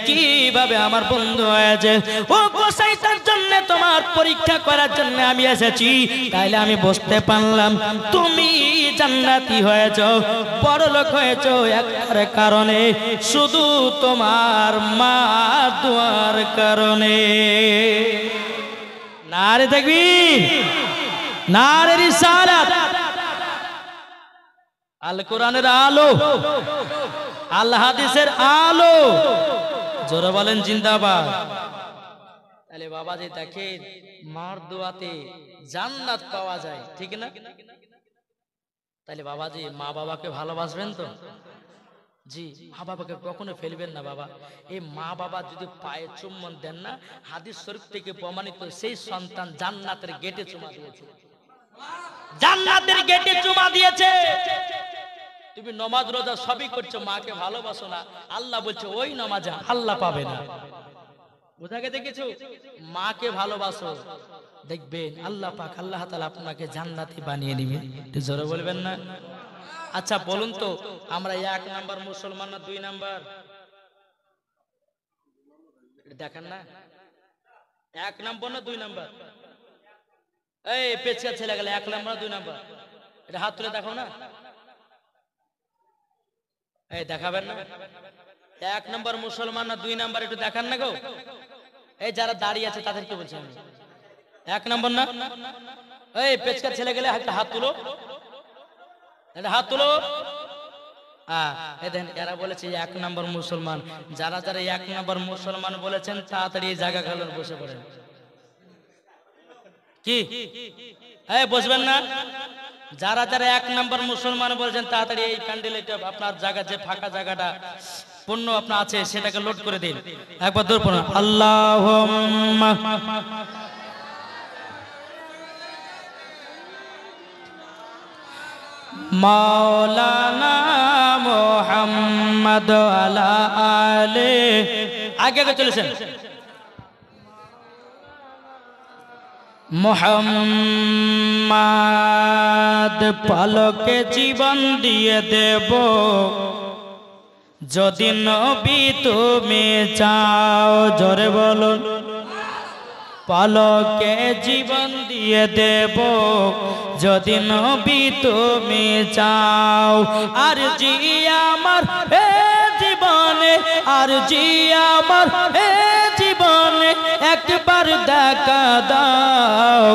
কিভাবে আমার বন্ধু হয়েছে। ও কসাই তার জন্য তোমার পরীক্ষা করার জন্য আমি এসেছি, তাইলে আমি বুঝতে পারলাম তুমি জান্নাতি হয়েছো, বড় লোক হয়েছো একটার কারণে, শুধু তোমার মা দোয়ার কারণে। নারে তাকবীর, নারে রিসালাত। আল কোরআনের আলো, আল হাদিসের আলো, জোরে বলেন জিন্দাবাদ। তাহলে বাবাজি দেখেন মার দোয়াতে জান্নাত পাওয়া যায়, ঠিক না? তাহলে বাবাজি মা বাবাকে ভালোবাসবেন তো? জি, মা বাবাকে কখনো ফেলবেন না বাবা। এই মা বাবা যদি পায়ে চুম্বন দেন না, হাদিস শরীফ থেকে প্রমাণিত সেই সন্তান জান্নাতের গেটে চুমা দিয়েছে, জান্নাতের গেটে চুমা দিয়েছে। তুমি নামাজ রোজা সবই করছো, মাকে ভালোবাসো না, আল্লাহ বলছে ওই নামাজে আল্লাহ পাবে না। বোঝাকে দেখেছো? মাকে ভালোবাসো, দেখবেন আল্লাহ পাক আল্লাহ তাআলা আপনাকে জান্নাতি বানিয়ে নেবে। একটু জোরে বলবেন না? আচ্ছা বলুন তো আমরা 1 নাম্বার মুসলমান না 2 নাম্বার? দেখেন না 1 নাম্বার না 2 নাম্বার? এই পেছকা ছেলে গেলে 1 নাম্বার না 2 নাম্বার? এটা হাত তুলে দেখাও না, এই দেখাবেন না? 1 নাম্বার মুসলমান না 2 নাম্বার একটু দেখান না গো। এই যারা দাঁড়িয়ে আছে তাদেরকে বলছি আমি 1 নাম্বার না? এই পেছকা ছেলে গেলে হাত তুলো, এটা হাত তুলো। দেখেন এরা বলেছে 1 নাম্বার মুসলমান। যারা যারা 1 নাম্বার মুসলমান বলেছেন তাড়াতাড়ি এই জায়গা খালেন, বসে পড়েন। কি এই বসবেন না? যারা যারা 1 নাম্বার মুসলমান বলেছেন তাড়াতাড়ি এই প্যান্ডেলে আপনার জায়গা যে ফাঁকা জায়গাটা পূর্ণ আপনার আছে সেটাকে লোড করে দিন। একবার দূর পড়ুন আল্লাহুম্মা মাওলানা মুহাম্মদ আলা আলে। আগে আগে চলেছেন। মুহাম্মদ পালকে জীবন দিয়ে দেব, যদি নবী তুমি চাও। জোরে বলুন। পালকে জীবন দিয়ে দেব, যদি নবী তুমি চাও। আর জি আমার হে জীবনে, আর জি আমার হে জীবনে একবার দেখা দাও।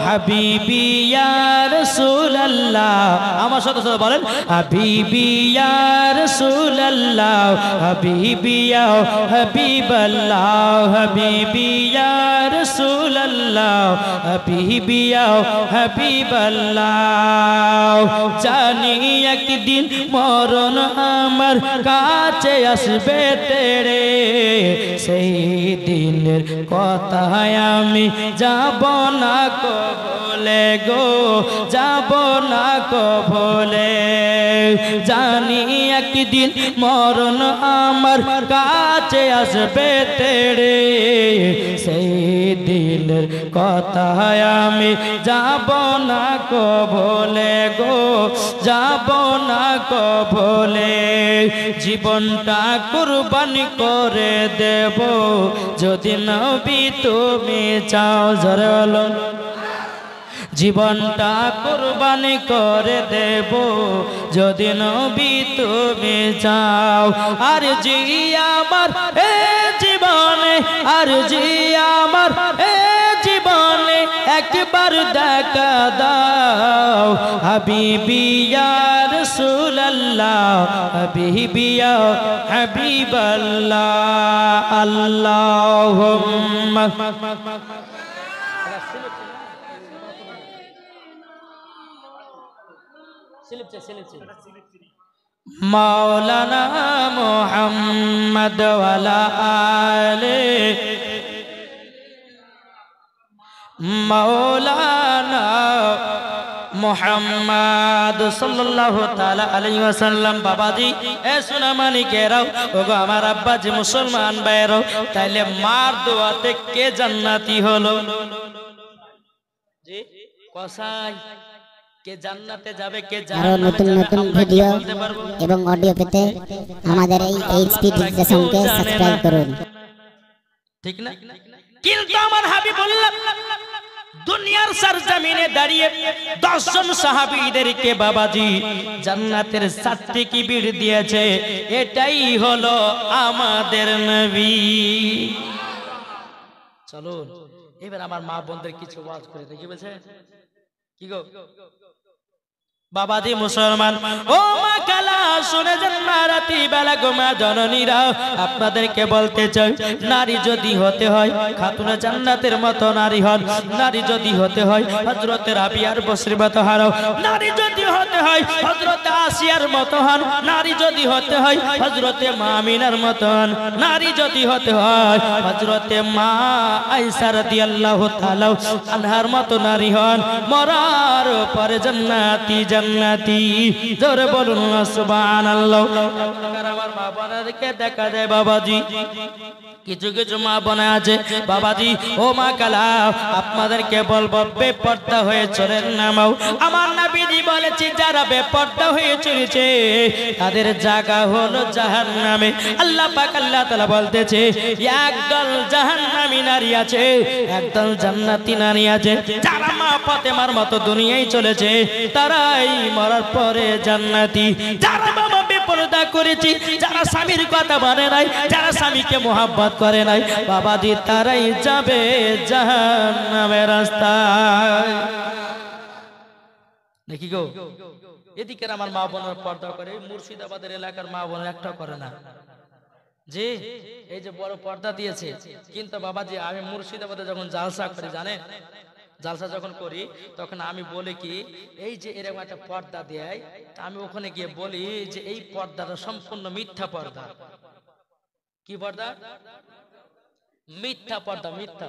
হাবিবি ইয়া রাসূলুল্লাহ, আমার সাথে সাথে বলেন হাবিবি ইয়া রাসূলুল্লাহ, হাবিবি ইয়া হাবিবাল্লাহ, হাবিবি ইয়া রাসূলুল্লাহ। রাসূলাল্লাহ হাবিবিয়া হাবিবাল্লাহ জানি একদিন মরণ আমার কাছে আসবে তেড়ে সেই দিনের কথা আমি যাব না কবলে গো যাব না কবলে জানি একদিন মরণ আমার কাছে আসবে তেড়ে সেই দিনের কথা আমি যাব না কবলে গো যাব না কবলে জীবনটা কুরবানি করে দেব যদি নবী তুমি চাও জোরে বলো জীবনটা কুরবানি করে দেব যদি নবী তুমি চাও আর জি আমার এ জীবনে আর জি আমার এ জীবনে একবার দেখা দাও হাবিবি ইয়া রাসূলুল্লাহ হাবিবি ইয়া হাবিবাল্লাহ আল্লাহুম্মা মাওলানা মুহাম্মদ ওয়ালা আলে মাওলানা মুহাম্মদ সাল্লাল্লাহু তাআলা আলাইহি ওয়াসাল্লাম বাবাজি এ সোনামানি কেরাও ওগো আমার আব্বাজি মুসলমান ভাইরাও তাইলে মার দোয়াতে কে জান্নাতি হলো জি কসাই কে জান্নাতে যাবে কে আরো নতুন নতুন ভিডিও এবং অডিও পেতে আমাদের এই এইচপি ডিজিটালকে সাবস্ক্রাইব করুন ঠিক না কিন্তু আমার হাবিবুল্লাহ দুনিয়ার সরজমিনে দাঁড়িয়ে 10 জন সাহাবীদেরকে বাবাজি জান্নাতের 7টি কিবির দিয়েছে এটাই হলো আমাদের নবী চলো এবার আমার মা বোনদের কিছু ওয়াজ করে দেখি বলছে কি গো বাবাজি মুসলমান ও মা কালা শুনে যান রাতি বেলা গো মা জননীরা আপনাদেরকে বলতে চাই নারী যদি হতে হয় খাতুনে জান্নাতের মতো নারী হন নারী যদি হতে হয় হযরতে রাবিয়ার বসরির মতো হারাও নারী যদি হতে হয় হযরতে আসিয়ার মতো হন নারী যদি হতে হয় হযরতে মা আমিনার মতো হন নারী যদি হতে হয় হযরতে মা আয়েশা রাদিয়াল্লাহু তাআলা আনহার মতো নারী হন মরার পরে জান্নাতি জান্নাতি জোরে বলুন সুবহানাল্লাহ আমার মা বোনদেরকে দেখা যায় বাবাজি কিছু কিছু মা বোনা আছে বাবাজি ও মা কালা আপনাদেরকে বলবো বেপরদা হয়ে চলেন নামাও আমার নবীজি বলেছে যারা বেপরদা হয়ে চলেছে তাদের জায়গা হলো জাহান্নামে আল্লাহ পাক আল্লাহ তাআলা বলতেছে একদল জাহান্নামী নারী আছে একদল জান্নাতি নারী আছে যারা মা ফাতেমার মতো দুনিয়ায় চলেছে তারাই মরার পরে জান্নাতি যারা বাবা বেপরদা করেছে যারা স্বামীর কথা মানে নাই যারা স্বামীকে মোহাব্বত করে নাই বাবাজি তারাই যাবে জাহান্নামের রাস্তায় দেখি গো এদিকে আমার মা বোনের পর্দা করে মুর্শিদাবাদের এলাকার মা বোনের একটা করে না জি এই যে বড় পর্দা দিয়েছে কিন্তু বাবাজি আমি মুর্শিদাবাদে যখন জালসা করি জানেন জালসা যখন করি তখন আমি বলি কি এই যে এরকম একটা পর্দা দেয় আমি ওখানে গিয়ে বলি যে এই পর্দাটা সম্পূর্ণ মিথ্যা পর্দা কি পর্দা মিথ্যা পর্দা মিথ্যা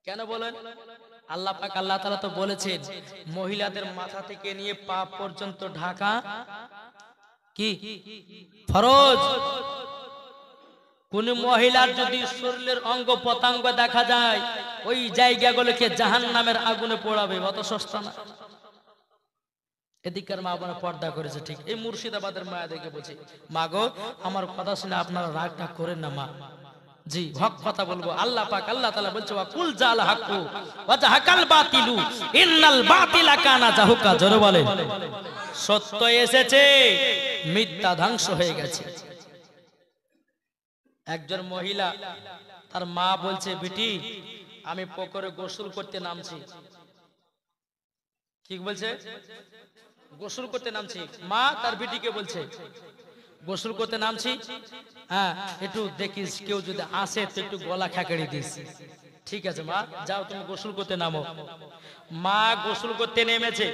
কেন বলেন আল্লাহ পাক আল্লাহ তাআলা তো বলেছেন মহিলাদের মাথা থেকে নিয়ে পা পর্যন্ত ঢাকা কি ফরজ কোন মহিলার যদি শরীরের অঙ্গ প্রত্যঙ্গ দেখা যায় ওই জায়গাগুলোকে জাহান্নামের আগুনে পোড়াবে অত সস্তা না এদিককার মা বোনা পর্দা করেছে ঠিক এই মুর্শিদাবাদের মায়া দেখে বলছি মা গো আমার কথা শুনে আপনারা রাগটা করেন না মা জি হক কথা বলবো আল্লাহ পাক আল্লাহ তাআলা বলছে ওয়া কুল জাল হাক্কু ওয়া জাহাকাল বাতিলু ইন্নাল বাতিলা কানা জাহুকা জোরে বলেন সত্য এসেছে মিথ্যা ধ্বংস হয়ে গেছে একজন মহিলা তার মা বলছে বেটি আমি পুকুরে গোসল করতে নামছি ঠিক বলছে গোসল করতে নামছি মা তার বেটিকে বলছে গোসল করতে নামছি হ্যাঁ একটু দেখিস কেউ যদি আসে তো একটু গলা খেকেড়ে দিস ঠিক আছে মা, যাও তুমি গোসল করতে নামো। মা গোসল করতে নেমেছে,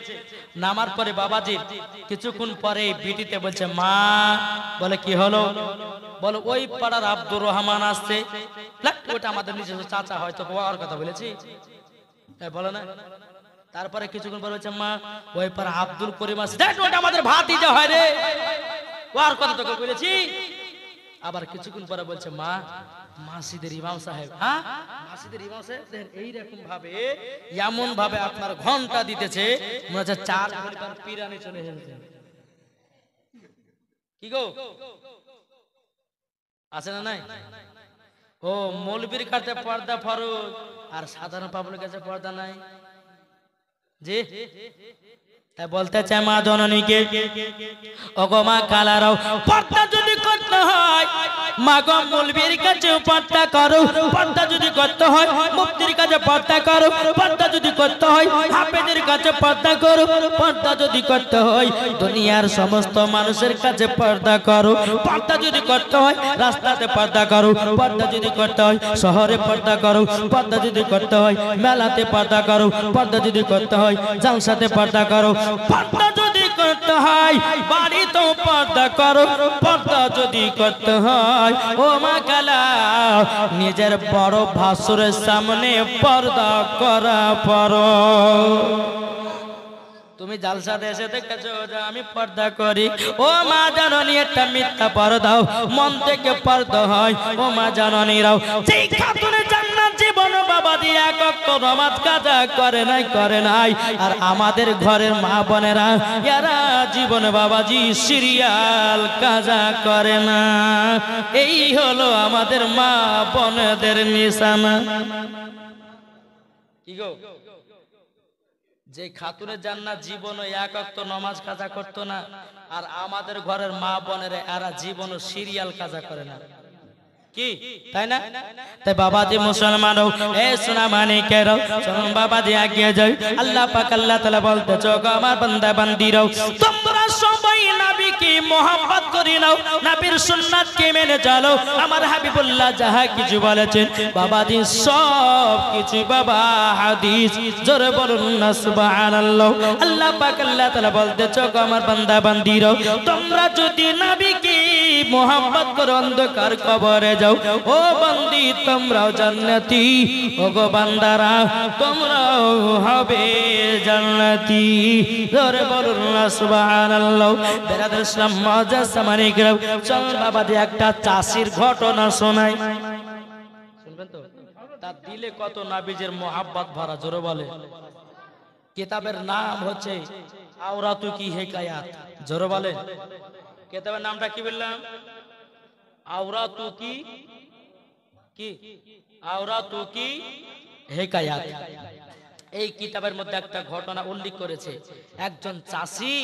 নামার পরে বাবাজি কিছুক্ষণ পরে বিটিতে বলছে মা, বলে কি হলো? বলো ওই পাড়ার আব্দুর রহমান আসছে। ওটা আমাদের নিজস্ব চাচা, হয়তো ওর কথা বলেছি, বলো না। তারপরে কিছুক্ষণ পরে বলছে মা, ওই পাড়া আব্দুল করিম আসছে, ওটা আমাদের ভাতিজা হয় রে, ওর কথা তোকে বলেছি। আবার কিছুক্ষণ পরে বলছে মা, মসজিদের ইমাম সাহেব, হ্যাঁ মসজিদের ইমাম সাহেব এইরকম ভাবে এমন ভাবে আপনার ঘন্টা দিতেছে মনে হচ্ছে 4 ঘন্টার পিরানি চলে এসেছে। কি গো আছে না নাই? ও মৌলবীর কাছে পর্দা ফরজ আর সাধারণ পাবলিকের কাছে পর্দা নাই। জি তাই বলতে চাই মা জননীকে, ওগো মা কালারাও, পর্দা যদি করতে হয় মা গো মৌলবীর কাছে পর্দা করো, পর্দা যদি করতে হয় মুফতির কাছে পর্দা করো, পর্দা যদি করতে হয় হাফেজের কাছে পর্দা করো, পর্দা যদি করতে হয় দুনিয়ার সমস্ত মানুষের কাছে পর্দা করো, পর্দা যদি করতে হয় রাস্তাতে পর্দা করো, পর্দা যদি করতে হয় শহরে পর্দা করো, পর্দা যদি করতে হয় মেলাতে পর্দা করো, পর্দা যদি করতে হয় জালসাতে পর্দা করো, পর্দা যদি করতে হয় বাড়িতেও পর্দা করো, পর্দা যদি করতে হয় ও মা কালা নিজের বড় ভাসুরের সামনে পর্দা করা পড়ো। তুমি জালসাতে এসে দেখেছো যে আমি পর্দা করি, ও মা জাননী একটা মিথ্যা পর্দাও মন থেকে পর্দা হয়। ও মা জাননীরাও, যেই খাতুনে জান্নাত জীবন বাবা দিয়ে এক ওয়াক্ত নামাজ কাজা করে নাই, আর আমাদের ঘরের মা বোনেরা এরা জীবন বাবাজি সিরিয়াল কাজা করে না। এই হলো আমাদের মা বোনদের নিশানা। কি গো, যে খাতুনে জান্নাত জীবন এক ওয়াক্ত নামাজ কাজা করতো না, আর আমাদের ঘরের মা বোনেরা এরা জীবন সিরিয়াল কাজা করে না, কি তাই না? তাই বাবাজি মুসলমান এ সোনা মানিকের শোন বাবাজি এগিয়ে যাই। আল্লাহ পাক আল্লাহ তাআলা বলতেছো গো আমার বান্দা বান্দিরাও, তোমরা সবাই নবীকে মহব্বত করে নাও, নবীর সুন্নাতকে মেনে চলো। আমার হাবিবুল্লাহ যাহা কিছু বলেছেন বাবাজি সব কিছু বাবা হাদিস, জোরে বলুন না সুবহানাল্লাহ। আল্লাহ পাক আল্লাহ তাআলা বলতেছো গো আমার বান্দা বান্দিরাও, তোমরা যদি নবীকে মহব্বত করো অন্ধকার কবরে যাও, ও বান্দি তোমরাও জান্নাতি, ও গো বান্দারা তোমরাও হবে জান্নাতি, জোরে বলুন না সুবহানাল্লাহ। বেরাদর ইসলাম মজা সামানি গ্রাম, চল বাবা দিয়ে একটা চাষির ঘটনা শোনাই, শুনবেন তো? তার দিলে কত নবীজির মহব্বত ভরা, জোরে বলে। কিতাবের নাম হচ্ছে আওরাতু কি হিকায়াত, জোরে বলে। কিতাবের নামটা কি বললাম? আওরাতু কি আওরাতু কি হিকায়াত। এই কিতাবের মধ্যে একটা ঘটনা উল্লেখ করেছে, একজন চাষি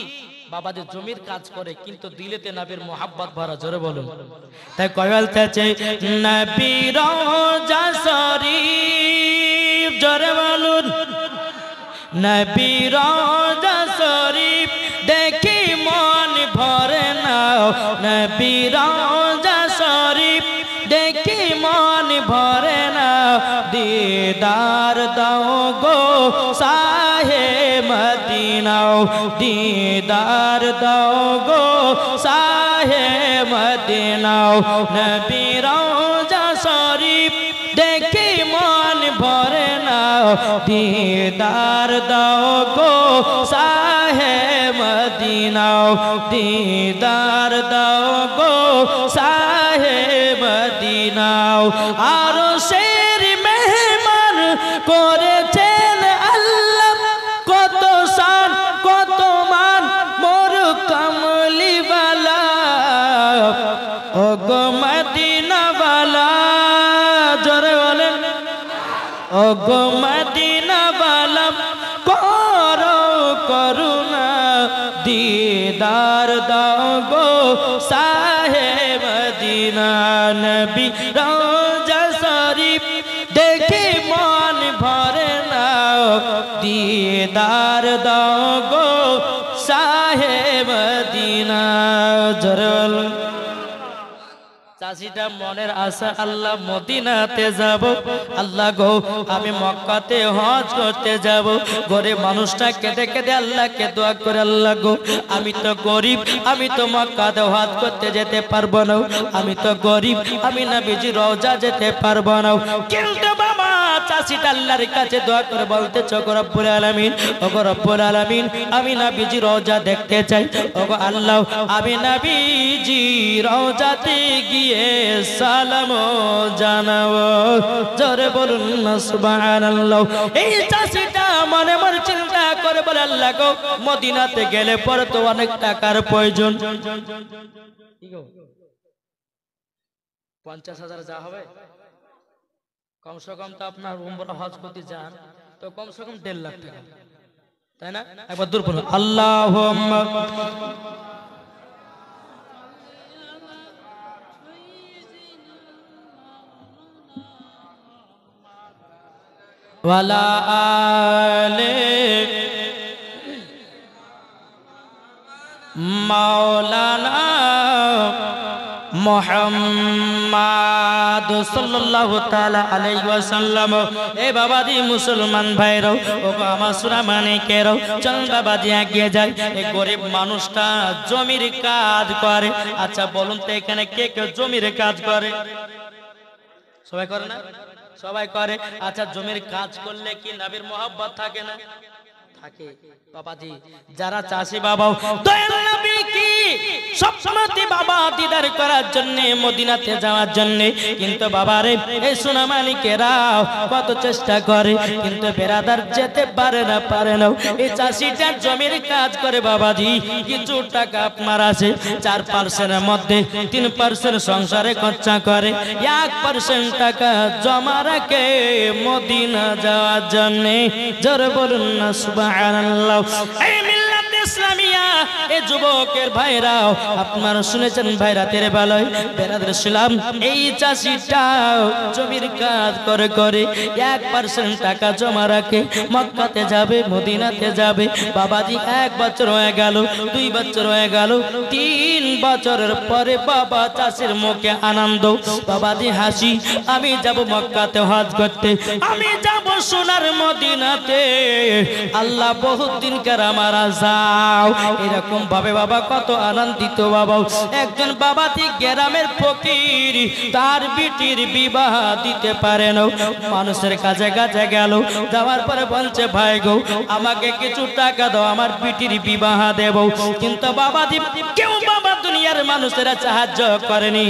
বাবাদের জমির কাজ করে কিন্তু দিলেতে নবীর মোহাব্বত ভরা, জোরে বলুন। তাই কয়লতেছে নবীর রওজা শরীফ, জোরে বলুন। নবীর রওজা শরীফ দেখি মন ভরে না, নবীর রওজা শরীফ দেখি মন ভরে না, দিদার দাও গো শাহে মদিনা, দিদার দাও গো শাহে মদিনা। নবীর রওজা শরীফ দেখি মন ভরে না, দিদার দাও গো শাহে মদিনা, দিদার দাও গো শাহে মদিনা। আর শের মেহমান করেছেন আল্লাহ, কত শান কত মান মোর কামলিওয়ালা, ও গো মদিনাওয়ালা, জোরে বলেন। ও গো মদিনাওয়ালা করো করুণা, দিদার দাও গো শাহে মদিনা। নবী রওজা শরীফ দেখে মন ভরে না, দিদার দাও গো শাহে মদিনা, জোরে বলুন। চাষিটা মনের আশা আল্লাহ মদিনাতে যাব, আল্লাহ গো আমি মক্কাতে হজ করতে যাব। গরিব মানুষটা কেঁদে কেঁদে আল্লাহকে দোয়া করে, আল্লাহ গো আমি তো গরিব, আমি তো মক্কাতে হজ করতে যেতে পারবো না, আমি তো গরিব, আমি নবীজি রওজা যেতে পারবো না। কিন্তু বাবা চাষিটা আল্লাহর কাছে দোয়া করে বলতেছ, ওগো রব্বুল আলামিন, ওগো রব্বুল আলামিন, আমি নবীজি রওজা দেখতে চাই। ওগো আল্লাহ আমি নবীজি রওজাতে গিয়ে সালাম জানাবো। জোরে বলুন না সুবহানাল্লাহ। এই চাষিটা মনে মনে চিন্তা করে বলে, আল্লাহ গো মদিনাতে গেলে পরে তো অনেক টাকার প্রয়োজন। 50,000 যা হবে, কমসে কম তো আপনার উমরা হজ করতে যান তো কমসে কম 1.5 লাখ টাকা, তাই না? একবার দূর বলুন আল্লাহুম্মা ওয়ালা আলে মাওলানা মুহাম্মদ সাল্লাল্লাহু তাআলা আলাইহি ওয়াসাল্লাম। এ বাবাজি মুসলমান ভাইরাও, ও আমার সুরা মানিকেরাও, চল বাবাজি এগিয়ে যাই। এই গরিব মানুষটা জমির কাজ করে। আচ্ছা বলুন তো এখানে কে কে জমির কাজ করে? সবাই করে না? সবাই করে। আচ্ছা জমির কাজ করলে কি নবীর মহব্বত থাকে না? থাকে। বাবাজি যারা চাষি বাবাও দয়াল নবী কি সবসময় বাবা দিদার করার জন্য মদিনাতে যাওয়ার জন্য, কিন্তু বাবারে এই সোনা মালিকেরাও কত চেষ্টা করে কিন্তু বেরাদার যেতে পারে না। এই চাষিটা জমির কাজ করে বাবাজি, কিছু টাকা আপনার আছে 4% মধ্যে 3% সংসারে খরচা করে, 1% টাকা জমা রাখে মদিনা যাওয়ার জন্য। জোরে বলুন না সুবহানাল্লাহ। এই মিল্লাত ইসলামিয়া এই যুবকের ভাইরাও আপনারা শুনেছেন ভাইরা তেরে বেলায় বেরাদার ইসলাম, এই চাষিটা জমির কাজ করে 1% টাকা জমা রাখে, মক্কাতে যাবে, মদিনাতে যাবে। বাবাজি 1 বছর হয়ে গেল, 2 বছর হয়ে গেল, 3 বছরের পরে বাবা চাষির মুখে আনন্দ, বাবাজি হাসি, আমি যাব মক্কাতে হজ করতে, আমি যাব সোনার মদিনাতে। আল্লাহ বহুত দিন কার আমার যাও, এরকম ভাবে বাবা কত আনন্দিত বাবা। একজন বাবাজি গ্রামের ফকির, তার বিটির বিবাহ দিতে পারে না, মানুষের কাছে কাছে গেল, যাওয়ার পরে বলছে ভাই গো আমাকে কিছু টাকা দাও, আমার বিটির বিবাহ দেব। কিন্তু বাবাজি কেউ বাবা দুনিয়ার মানুষেরা সাহায্য করেনি।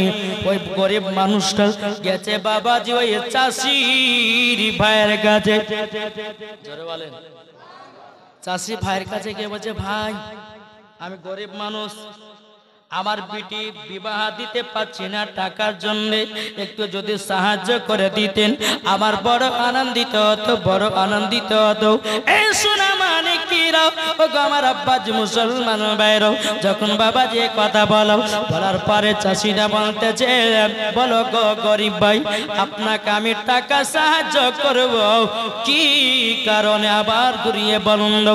ওই গরিব মানুষটা গেছে বাবাজি ওই চাষির ভাইয়ের কাছে, জোরে বলেন, চাষি ভাইয়ের কাছে গিয়ে বলছে ভাই আমি গরিব মানুষ, আমার বিটি বিবাহ দিতে পারছি না, টাকার জন্য একটু যদি সাহায্য করে দিতেন আমার বড় আনন্দিত হতো, বড় আনন্দিত হতো। এই সোনা মানিকেরাও, ও আমার আব্বাজি মুসলমান ভাইরা, যখন বাবাজি কথা বলার পরে চাষিরা বলতেছে, বলো গো গরিব ভাই আপনাকে আমি টাকা সাহায্য করব, কি কারণে? আবার ঘুরিয়ে বলুন।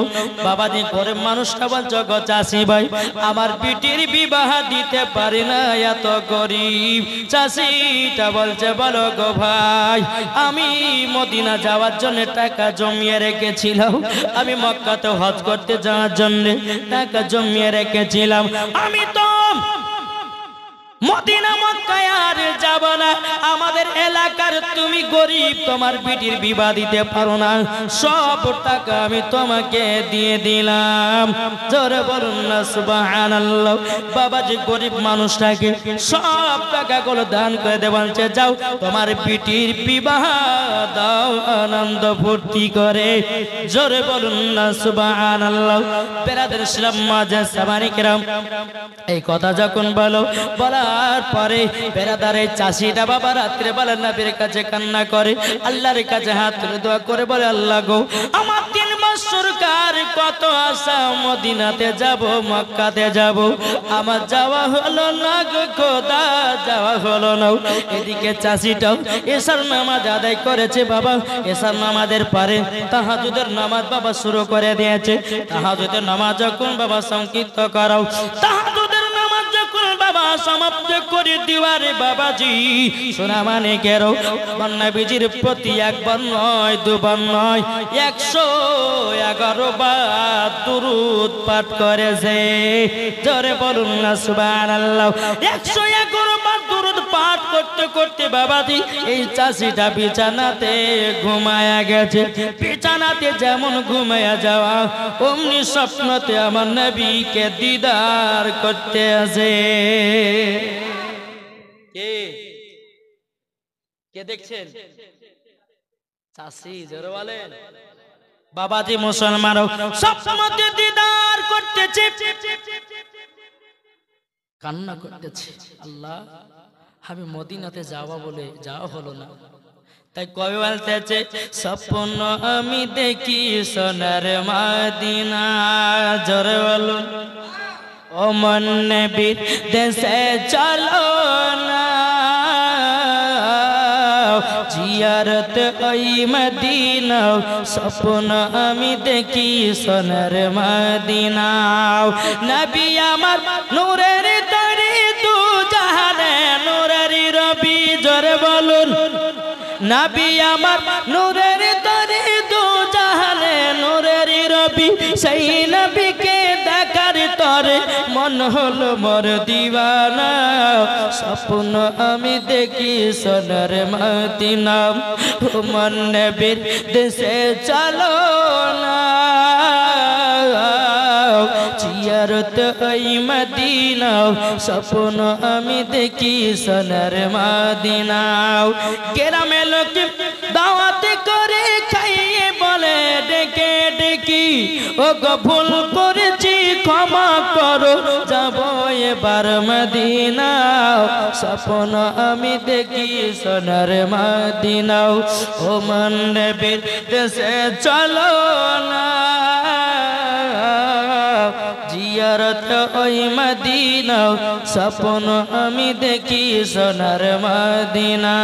বাবাজি গরিব মানুষটা বলছো গো চাষি ভাই আমার বিটির বিবাহ দিতে পারি না, এত গরিব। চাষিটা বলছে বলো গো ভাই আমি মদিনা যাওয়ার জন্য টাকা জমিয়ে রেখেছিলাম, আমি মক্কাতে হজ করতে যাওয়ার জন্য টাকা জমিয়ে রেখেছিলাম, আমি তো মদিনা মক্কায় আর যাব না, আমাদের এলাকার তুমি গরিব, তোমার বিটির বিবাহ দিতে পারো না, সব টাকা আমি তোমাকে দিয়ে দিলাম। জোরে বলুন না সুবহানাল্লাহ। বাবাজি গরিব মানুষটাকে সব টাকাগুলো দান করে দেব, বলছে যাও তোমার বিটির বিবাহ দাও আনন্দ ফুর্তি করে। জোরে বলুন না সুবহানাল্লাহ। বেরাদার ইসলাম মাঝে সামানিকরাম এই কথা যখন বলার পরে বেরাদারে চাষিটা বাবা রাত্রে বেলা নবীর কাছে কান্না করে, আল্লাহর কাছে হাত তুলে দোয়া করে বলে আল্লাহ গো আমার 3 বছর কার কত আশা, মদিনাতে যাব, মক্কাতে যাব, আমার যাওয়া হলো না গো খোদা, যাওয়া হলো না। এদিকে চাষিটাও এশার নামাজ আদায় করেছে বাবা, এশার নামাজের পরে তাহাজ্জুদের নামাজ বাবা শুরু করে দিয়েছে। তাহাজ্জুদের নামাজ যখন বাবা সংক্ষিপ্ত করাও, তাহাজ্জুদের নামাজ যখন বাবা সমাপ্ত করে দিওয়ারে বাবাজি সোনা মানে কেরো নবীজির প্রতি একবার নয় দুবার নয় 111 বার দুরূদ পাঠ করেছে। জোরে বলুন না সুবহানাল্লাহ। 111 বার দুরূদ পাঠ করতে করতে বাবাজি এই চাষিটা বিছানাতে ঘুমায়া গেছে। বিছানাতে যেমন ঘুমায়া যাওয়া অমনি স্বপ্নতে আমার নবীকে দিদার করতে আসে। কে কে দেখছেন? চাষি, জোরে বলেন। বাবাজি মুসলমানও স্বপ্নতে দিদার করতেছে, কান্না করতেছে, আল্লাহ আমি মদিনাতে যাওয়া বলে যাওয়া হলো না। তাই কবি বলতেছে স্বপ্ন আমি দেখি সোনার মদিনা। জোরে বলুন। ও মন নবীর দেশে চলো না, জিয়ারত ওই মদিনা। স্বপ্ন আমি দেখি সোনার মদিনা। নবী আমার নূরের তরি দু জাহানে নূরের রবি। জোরে বলুন। নবী আমার নূরের তরি দু জাহানে নূরের রবি। সেই নবীকে দেখার তরে মন হলো মোর দিওয়ানা। স্বপ্ন আমি দেখি সোনার মদিনা। ও মন নবীর দেশে চলো না, জিয়ারত ওই মদিনা। স্বপ্ন আমি দেখি সোনার মদিনা। গ্রামে লোক দাওয়াত করে খাইয়ে বলে ডেকে ডেকি, ও গো ভুল করেছি ক্ষমা করো, যাব এবার মদিনা। স্বপ্ন আমি দেখি সোনার মদিনা। ও মন নবীর দেশে চলো না, জিয়ারত ওই মদিনা। স্বপ্ন আমি দেখি সোনার মদিনা।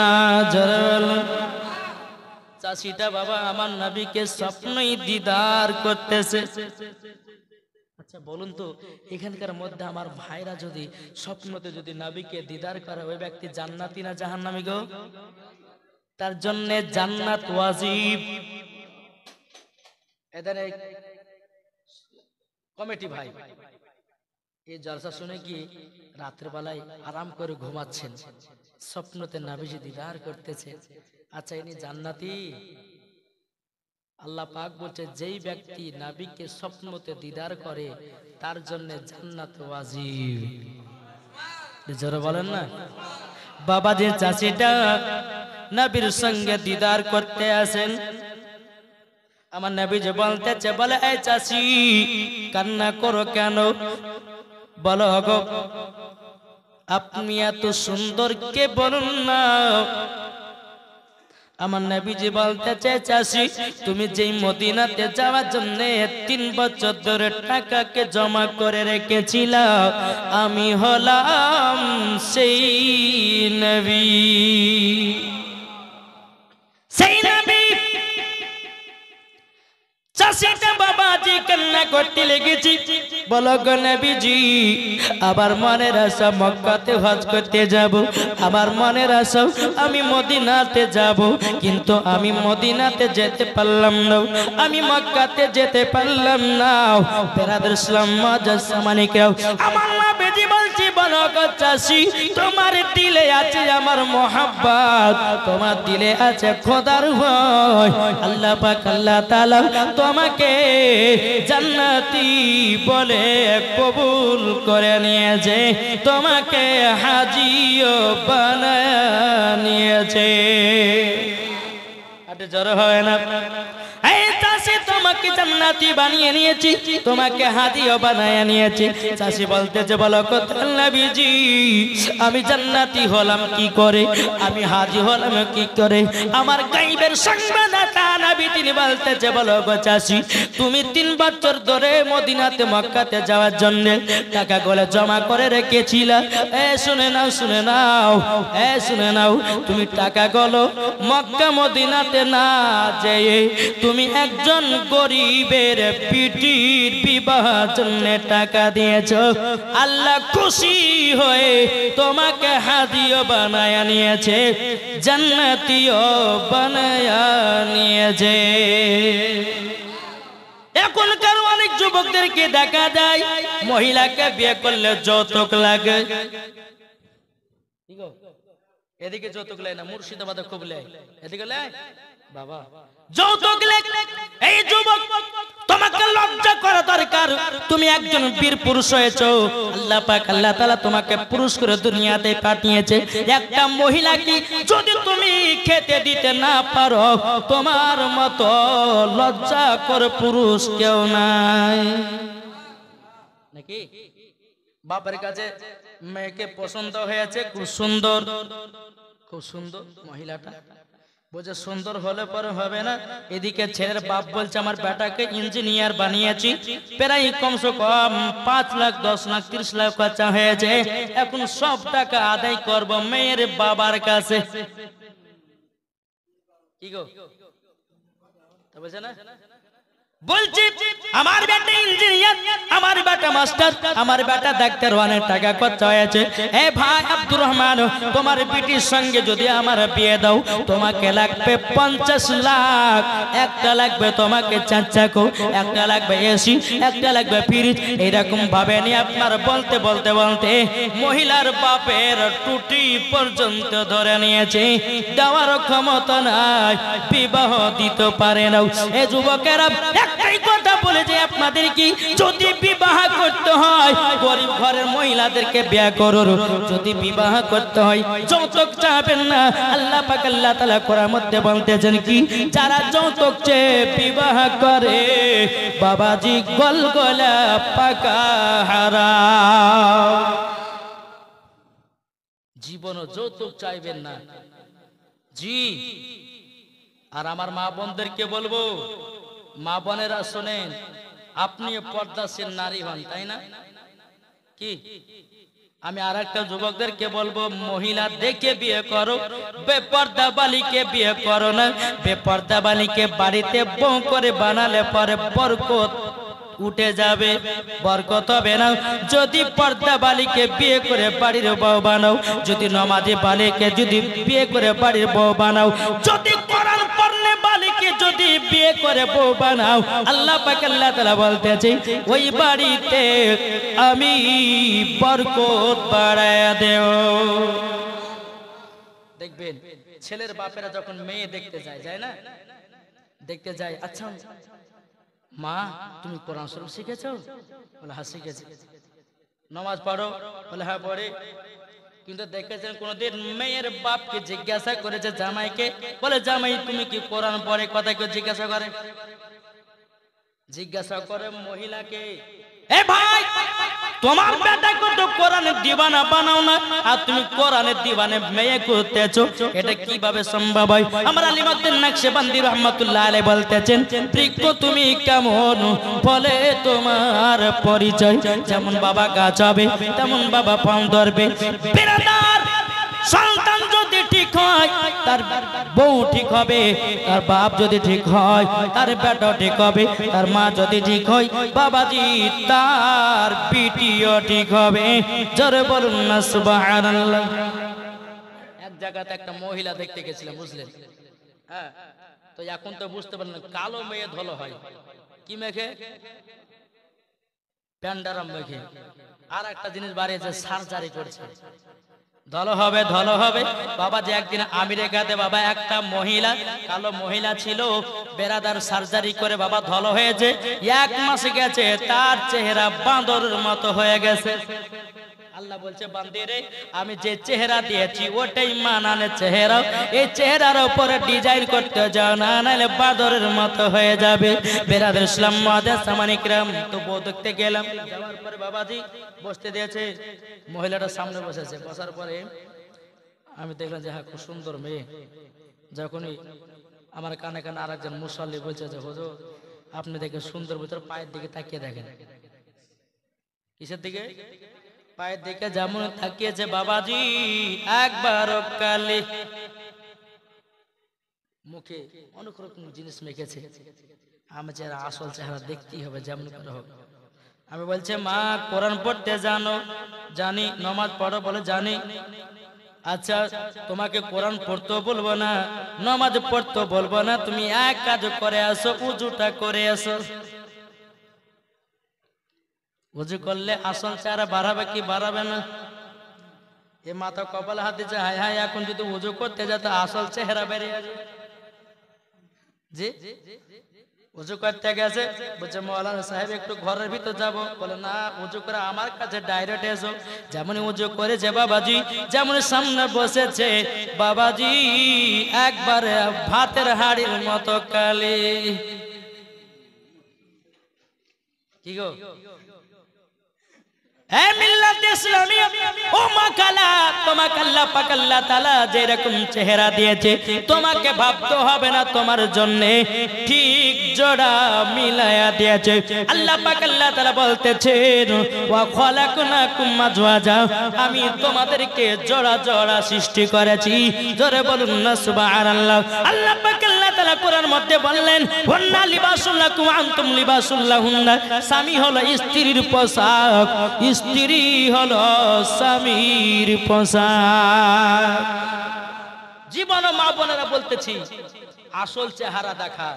চাষিটা বাবা আমার নবীকে স্বপ্নই দিদার করতেছে। আচ্ছা বলুন তো, এখানকার মধ্যে আমার ভাইরা যদি স্বপ্নতে যদি নবীকে দিদার করে ওই ব্যক্তি জান্নাতি না জাহান্নামী গো? তার জন্য জান্নাত ওয়াজিব। এদের কমিটি ভাই এই জলসা শুনে কি রাতের বেলায় আরাম করে ঘুমাচ্ছেন, স্বপ্নতে নবীজি দিদার করতেছে। আচ্ছা ইনি জান্নাতি? আল্লাহ পাক বলছে যেই ব্যক্তি নবীকে স্বপ্নতে দিদার করে তার জন্য জান্নাত ওয়াজিব। জোরে বলেন না। বাবাজি চাষিটা নবীর সঙ্গে দিদার করতে আসেন। আমার নবীজি বলতেছে, বলে এই চাষি কান্না করো কেন? বলো গো আপনি এত সুন্দর কে বলুন না। আমার নবীজি বলতেছে, চাষি তুমি যেই মদিনাতে যাওয়ার জন্য 3 বছর ধরে টাকাকে জমা করে রেখেছিলা, আমি হলাম সেই নবী। সেই নবী। চাষিটা বাবাজি কান্না করতে লেগেছি। বলো গো নবীজি আবার মনের আশা মক্কাতে হজ করতে যাব, আমার মনের আশা আমি মদিনাতে যাব, কিন্তু আমি মদিনাতে যেতে পারলাম না, আমি মক্কাতে যেতে পারলাম না। বেরাদর ইসলাম মাজাসামানিকেও আমার নবীজি বলছি, বলো গো চাষি তোমার দিলে আছে আমার মোহাব্বত, তোমার দিলে আছে খোদার ভয়। আল্লাহ পাক আল্লাহ তাআলা তোমাকে জান্নাতি বলে কবুল করে নিয়েছে, তোমাকে হাজিও বানায় নিয়েছে। আরে জোর হয় না। এই চাষি তোমাকে জান্নাতি বানিয়ে নিয়েছি, তোমাকে হাদিও বানায় নিয়েছি। চাষি বলতেছে, বলো কোথায় নবীজি আমি জান্নাতি হলাম কি করে, আমি হাজি হলাম কি করে? আমার গায়বের সংবাদদাতা নবী তিনি বলতেছে, বলো গো চাষি তুমি 3 বছর ধরে মদিনাতে মক্কাতে যাওয়ার জন্য টাকাগুলো জমা করে রেখেছিলা। শুনে নাও শুনে নাও, শুনে নাও, তুমি টাকাগুলো মক্কা মদিনাতে না যেয়ে তুমি একজন গরিবের পিটির বিবাহের জন্য টাকা দিয়েছো, আল্লাহ খুশি হয়ে তোমাকে হাদিয়া বানায়া নিয়েছে, জান্নাতীয় বানায়া নিয়েছে। এখনকার অনেক যুবকদেরকে দেখা যায় মহিলাকে বিয়ে করলে যৌতুক লাগে। এদিকে যৌতুক লেয় না, মুর্শিদাবাদে খুব লেয়, এদিকে লেয় বাবা যৌতুক লেয়। এই যুবক তোমাকে লজ্জা করা দরকার, তুমি একজন বীর পুরুষ হয়েছো, আল্লাহ পাক আল্লাহ তাআলা তোমাকে পুরুষ করে দুনিয়াতে পাঠিয়েছে। একটা মহিলাকে যদি তুমি খেতে দিতে না পারো, তোমার মতো লজ্জা করে পুরুষ কেউ নাই নাকি? বাপের কাছে মেয়েকে পছন্দ হয়েছে, খুব সুন্দর, খুব সুন্দর মহিলাটা, বুঝে সুন্দর হলে পরে হবে না। এদিকে ছেলের বাপ বলছে আমার বেটাকে ইঞ্জিনিয়ার বানিয়েছি, প্রায় কমসে কম 5 লাখ 10 লাখ 30 লাখ খরচা হয়েছে, এখন সব টাকা আদায় করব মেয়ের বাবার কাছে। কি গো তা বলছে না, বলছি আমার বেটা ইঞ্জিনিয়ার, আমার বেটা মাস্টার, আমার বেটা ডাক্তার, অনেক টাকা খরচা হয়েছে। এ ভাই আব্দুর রহমান, তোমার বেটির সঙ্গে যদি আমার বিয়ে দাও, তোমাকে লাগবে 50 লাখ, একটা লাগবে তোমাকে 4 চাকু, একটা লাগবে এসি, একটা লাগবে ফ্রিজ। এরকম ভাবে নিয়ে আপনার বলতে বলতে বলতে মহিলার বাপের টুটি পর্যন্ত ধরে নিয়েছে, দেওয়ার ক্ষমতা নাই, বিবাহ দিতে পারে না। এ যুবকেরা একটাই কথা বলে যে আপনাদের কি যদি বিবাহ করতে হয় গরিব ঘরের মহিলাদেরকে বিয়ে করুন, যদি বিবাহ করতে হয় যৌতুক চাবেন না। আল্লাহ পাক আল্লাহ তাআলা কোরআনের মধ্যে বলতেছেন কি, যারা যৌতুক চেয়ে বিবাহ করে বাবাজি গলগলা পাকা হারাম। জীবন যৌতুক চাইবেন না জি। আর আমার মা বোনদেরকে বলবো, মা বোনেরা শোনেন, আপনি পর্দাশীল নারী হন, তাই না? কি আমি আর একটা যুবকদেরকে বলবো, মহিলা দেখে বিয়ে করো, বেপর্দা বালিকে বিয়ে করো না। বেপর্দা বালিকে বাড়িতে বউ করে বানালে পরে বরকত উঠে যাবে, বরকত হবে না। যদি পর্দা বালিকে বিয়ে করে বাড়ির বউ বানাও, যদি নামাজি বালিকে যদি বিয়ে করে বাড়ির বউ বানাও, যদি কোরআন পড়লে বালিকে যদি বিয়ে করে বউ বানাও, আল্লাহ পাক আল্লাহ তাআলা বলতেছে ওই বাড়িতে আমি বরকত বাড়ায়া দেব। দেখবেন ছেলের বাপেরা যখন মেয়ে দেখতে যায়, যায় না, দেখতে যায়, আচ্ছা মা তুমি কোরআন শরীফ শিখেছো? বলে হ্যাঁ শিখেছি। নামাজ পড়ো? বলে হ্যাঁ পড়ি। কিন্তু দেখেছেন কোনদিন মেয়ের বাপকে জিজ্ঞাসা করেছে জামাইকে? বলে জামাই তুমি কি কোরআন পড়ে? কথা কেউ জিজ্ঞাসা করে? জিজ্ঞাসা করে মহিলাকে, এ ভাই তোমার বেটাকে তো কোরআনের দিওয়ানা বানাও না, আর তুমি কোরআনের দিওয়ানে মেয়ে করতেছো, এটা কিভাবে সম্ভব হয়? আমরা আলিমউদ্দিন নকশবন্দি রাহমাতুল্লাহ আলাইহি বলতেছেন, বৃক্ষ তুমি কেমন বলে তোমার পরিচয়, যেমন বাবা গাছ হবে তেমন বাবা ফল ধরবে। বিরাদার সন্তান যদি ঠিক হয় তার বউ ঠিক হবে, তার বাপ যদি ঠিক হয় তার বেটা ঠিক হবে, তার মা যদি ঠিক হয় বাবাজি তার বিটিও ঠিক হবে। জোরে বলুন না সুবহানাল্লাহ। এক জায়গাতে একটা মহিলা দেখতে গেছিলাম, বুঝলেন? হ্যাঁ, তো এখন তো বুঝতে পারলেন, কালো মেয়ে ধলো হয় কি মেখে? প্যান্ডারাম মেখে। আর একটা জিনিস বাড়িয়েছে, সার্জারি করছে। ধলো হবে, ধলো হবে। বাবা যে একদিন আমেরিকাতে বাবা একটা মহিলা, কালো মহিলা ছিল, বেরাদার সার্জারি করে বাবা ধলো হয়েছে। 1 মাস গেছে, তার চেহারা বাঁদরের মতো হয়ে গেছে। আল্লাহ বলছে বান্দে রে, আমি যে চেহারা দিয়েছি ওটাই মানানে চেহারা, এই চেহারার উপরে ডিজাইন করতে যাও না, নাহলে বাঁদরের মতো হয়ে যাবে। বেরাদার ইসলাম মুআদ্দাস সামানিকরাম, তো বউ দেখতে গেলাম, যাওয়ার পরে বাবাজি বসতে দিয়েছে, মহিলাটা সামনে বসেছে। বসার পরে আমি দেখলাম যে হ্যাঁ খুব সুন্দর মেয়ে। যখনই আমার কানে কানে আরেকজন মুসল্লি বলছে যে হুজুর আপনি দেখে সুন্দর, ভিতর পায়ের দিকে তাকিয়ে দেখেন। কিসের দিকে? পায়ের দিকে যেমন তাকিয়েছে বাবাজি, একবার কালি মুখে অনেক রকম জিনিস মেখেছে। আমি যে আসল চেহারা দেখতেই হবে যেমন করে হোক। আমি বলছি মা কোরআন পড়তে জানো? জানি। নামাজ পড়ো? বলে জানি। আচ্ছা তোমাকে কোরআন পড়তেও বলবো না, নামাজ পড়তেও বলবো না, তুমি এক কাজ করে আসো, উজুটা করে আসো। উজু করলে আসল চেহারা বাড়াবে কি বাড়াবে না? এ মাথা কপালে হাত দিচ্ছে, হায় হায় এখন যদি উজু করতে যেত আসল চেহারা বেরিয়ে আসবে। জি উজু করতে গেছে, বলছে মৌলানা সাহেব একটু ঘরের ভিতর যাব। বলে না, উজু করে আমার কাছে ডাইরেক্ট এসো। যেমন উজু করেছে বাবাজি, যেমন সামনে বসেছে বাবাজি, একবারে ভাতের হাড়ির মতো কালি। কি গো তোমাকে আল্লাহ পাক আল্লাহ তাআলা যেরকম চেহারা দিয়েছে তোমাকে ভাবতে হবে না, তোমার জন্য ঠিক জোড়া মিলায়া দিয়েছে। আল্লাহ পাক আল্লাহ তাআলা বলতেছেন ওয়া খলাকনাকুম আজওয়াজা, আমি তোমাদেরকে জোড়া জোড়া সৃষ্টি করেছি। জোরে বলুন না সুবহানাল্লাহ। আল্লাহ পাক আল্লাহ তাআলা কোরআন মধ্যে বললেন হুন্না লিবাসুল লাকুম আনতুম লিবাসুল লাহুন্না, স্বামী হলো স্ত্রীর পোশাক, স্ত্রী হলো স্বামীর পোশাক। জীবন মা বোনেরা বলতেছি আসল চেহারা দেখা,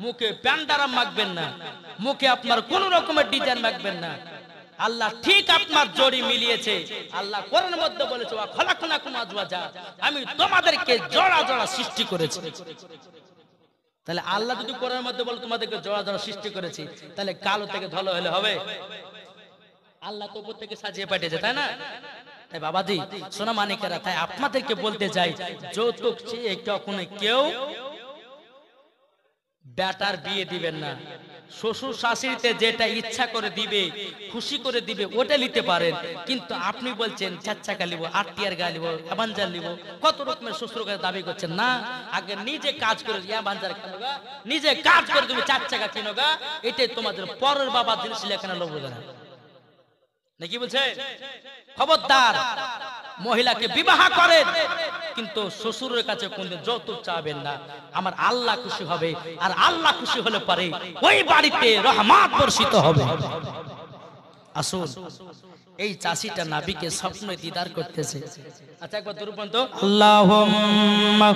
মুখে প্যান্ডারাম মাখবেন না, মুখে আপনার কোন রকমের ডিজাইন মাখবেন না। আল্লাহ ঠিক আপনার জড়ি মিলিয়েছে। আল্লাহ কোরআনের মধ্যে বলেছে ওয়া খলাকনাকুম আজওয়াজা, আমি তোমাদেরকে জোড়া জোড়া সৃষ্টি করেছি। তাহলে আল্লাহ যদি কোরআনের মধ্যে বলে তোমাদেরকে জোড়া জোড়া সৃষ্টি করেছি, তাহলে কালো থেকে ধলো হলে হবে? আল্লাহ তো উপর থেকে সাজিয়ে পাঠিয়েছে, তাই না? তাই বাবাজি সোনা মানিকেরা, তাই আপনাদেরকে বলতে চাই যৌতুক চেয়ে কখনো কেউ বেটার বিয়ে দিবেন না। শ্বশুর শাশুড়িতে যেটা ইচ্ছা করে দিবে, খুশি করে দিবে, ওটা নিতে পারেন। কিন্তু আপনি বলছেন চার চাকা নিব, আটটিয়ার গা নিব, অ্যাভাঞ্জার নিব, কত রকমের শ্বশুর কাছে দাবি করছেন। না, আগে নিজে কাজ করে অ্যাভাঞ্জার কিনো গা, নিজে কাজ করে তুমি চার চাকা কিনো গা, এটাই তোমাদের পরের বাবা জিনিস লেখানো লোভ না। নাকি বলছে? খবরদার, মহিলাকে বিবাহ করেন কিন্তু শ্বশুরের কাছে কোনদিন যৌতুক চাবেন না। আমার আল্লাহ খুশি হবে, আর আল্লাহ খুশি হলে পারে ওই বাড়িতে রহমত বর্ষিত হবে। আসুন, এই চাষিটা নাবিকে স্বপ্নে দিদার করতেছে। আচ্ছা একবার দুরূপন্ত আল্লাহুম্মা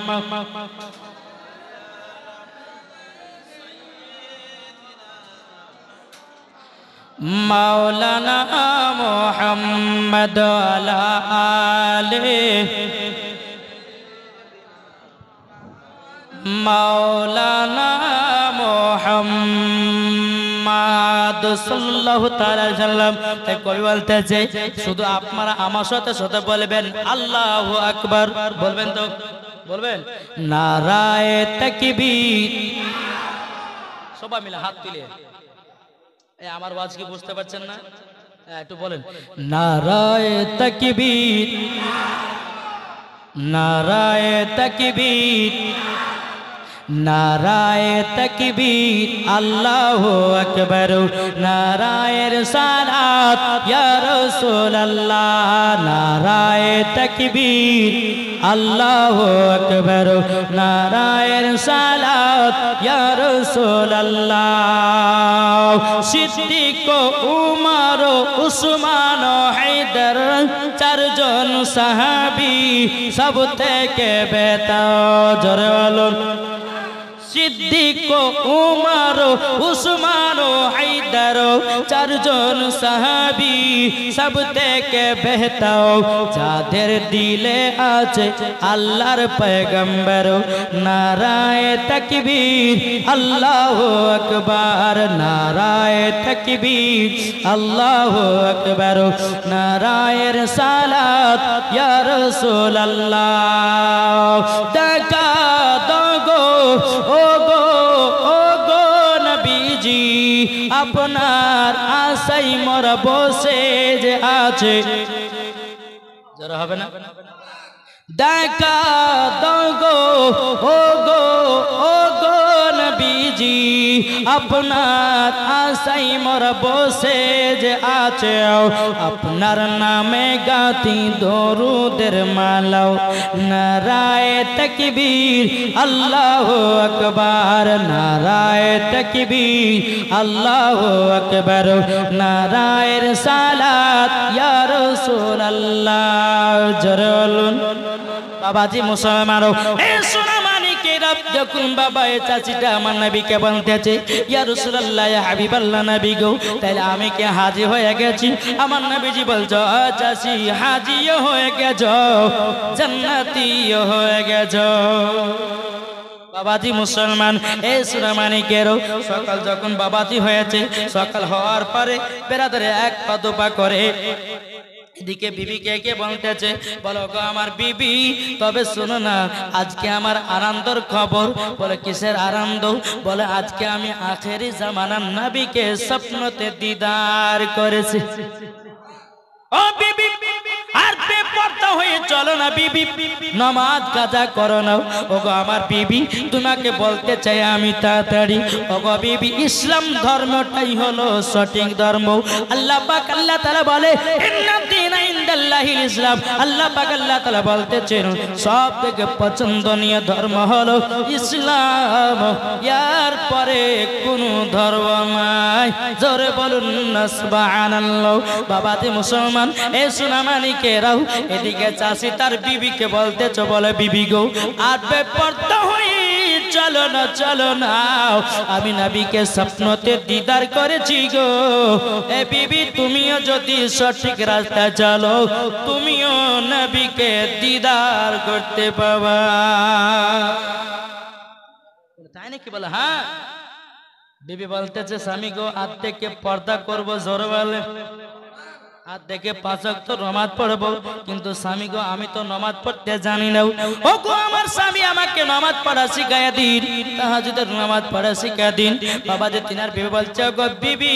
মাওলানা মুহাম্মদ আলা আলে মাওলানা মুহাম্মদ সাল্লাল্লাহু তাআলা সাল্লাম। তাই কবি বলতেছে শুধু আপনারা আমার সাথে সাথে বলবেন আল্লাহু আকবার। বলবেন তো? বলবেন নারায়ে তাকবীর। সবাই মিলে হাত তুলে। আমার ওয়াজ কি বুঝতে পারছেন না? একটু বলেন নারায়ে তাকবীর, নারায়ে তাকবীর, নারায়ে তাকবীর, আল্লাহু আকবার, নারায়ে রিসালাত ইয়া রাসূলুল্লাহ, নারায়ে তাকবীর, আল্লাহু আকবার, নারায়ে রিসালাত ইয়া রাসূলুল্লাহ। সিদ্দিক, উমর, উসমান, হায়দার, চারজন সাহাবী সব থেকে বেতাজ। জোরে বলুন সিদ্দিক, উমর, উসমান, হায়দার, চারজন সাহাবী সব থেকে বেহতার। যাদের দিলে আছে আল্লাহর পয়গম্বর, নারায়ে তাকবীর, আল্লাহু আকবার, নারায়ে তাকবীর, আল্লাহু আকবার, নারায়ে রিসালাত ইয়া রাসূলুল্লাহ। দেখা দগো ও গো নবীজি, আপনার আশাই মোর বসে যে আছে। যারা হবে না দেখা দগো ও গো নবীজি, নবীজি আপনার আশাই মোরা বসে যে আছে আপনার নামে গাতি দরুদের মালাও নারায়ে তাকবীর আল্লাহু আকবার নারায়ে তাকবীর আল্লাহু আকবার নারায়ে সালাত ইয়া রাসূলুল্লাহ জোরে বলুন বাবাজি মুসলমান এ সোনা মানিকেরা যখন বাবা এ চাচিটা আমার নবীকে বলতেছে ইয়া রাসূলুল্লাহ ইয়া হাবিবাল্লাহ নবী গো তাহলে আমি কি হাজী হয়ে গেছি আমার নবীজি বলছো চাচি হাজীও হয়ে গেছো জান্নাতীও হয়ে গেছো বাবাজি মুসলমান এই সোনা মানিকেরও সকাল যখন বাবাজি হয়েছে সকাল হওয়ার পরে বেরাদারে এক পা দুপা করে এদিকে বিবিকে কে বলতেছে বলো গো আমার বিবি তবে শোনো না আজকে আমার আনন্দের খবর বলে কিসের আনন্দ বলে আজকে আমি আখেরি জামানার নবীকে স্বপ্নতে দিদার করেছি ও বিবি আর বেপরদা হয়ে চলো না বিবি নামাজ কাজা করো না ওগো আমার বিবি তোমাকে বলতে চাই আমি তাড়াতাড়ি ওগো বিবি ইসলাম ধর্মটাই হলো সঠিক ধর্ম আল্লাহ পাক আল্লাহ তাআলা বলে ইন্নাদ দীনা ইনদাল্লাহিল ইসলাম আল্লাহ পাক আল্লাহ তাআলা বলতেছেন সবথেকে পছন্দনীয় ধর্ম হলো ইসলাম এর পরে কোনো ধর্ম নাই জোরে বলুন না সুবহানাল্লাহ বাবাতে মুসলমান এ সোনা মানিকেরাও এদিকে চাষি তার বিবিকে বলতেছো বলে বিবি গো আর বেপরদা হয়ে চলো না আমি নবীকে স্বপ্নতে দিদার করেছি গো এ বিবি তুমিও যদি সঠিক রাস্তায় চলো তুমিও নবীকে দিদার করতে পাবা তাই নাকি বলে হ্যাঁ বিবি বলতেছে স্বামী গো আজ থেকে পর্দা করবো জোরে বলে আর দেখে 5 ওয়াক্ত নামাজ পড়বো কিন্তু স্বামী গো আমি তো নামাজ পড়তে জানি না ও গো আমার স্বামী আমাকে নামাজ পড়া শিখায়া দিন তাহাজ্জুদের নামাজ পড়া শিখায়া দিন বাবা যে তিনার বিবি বলছে গো বিবি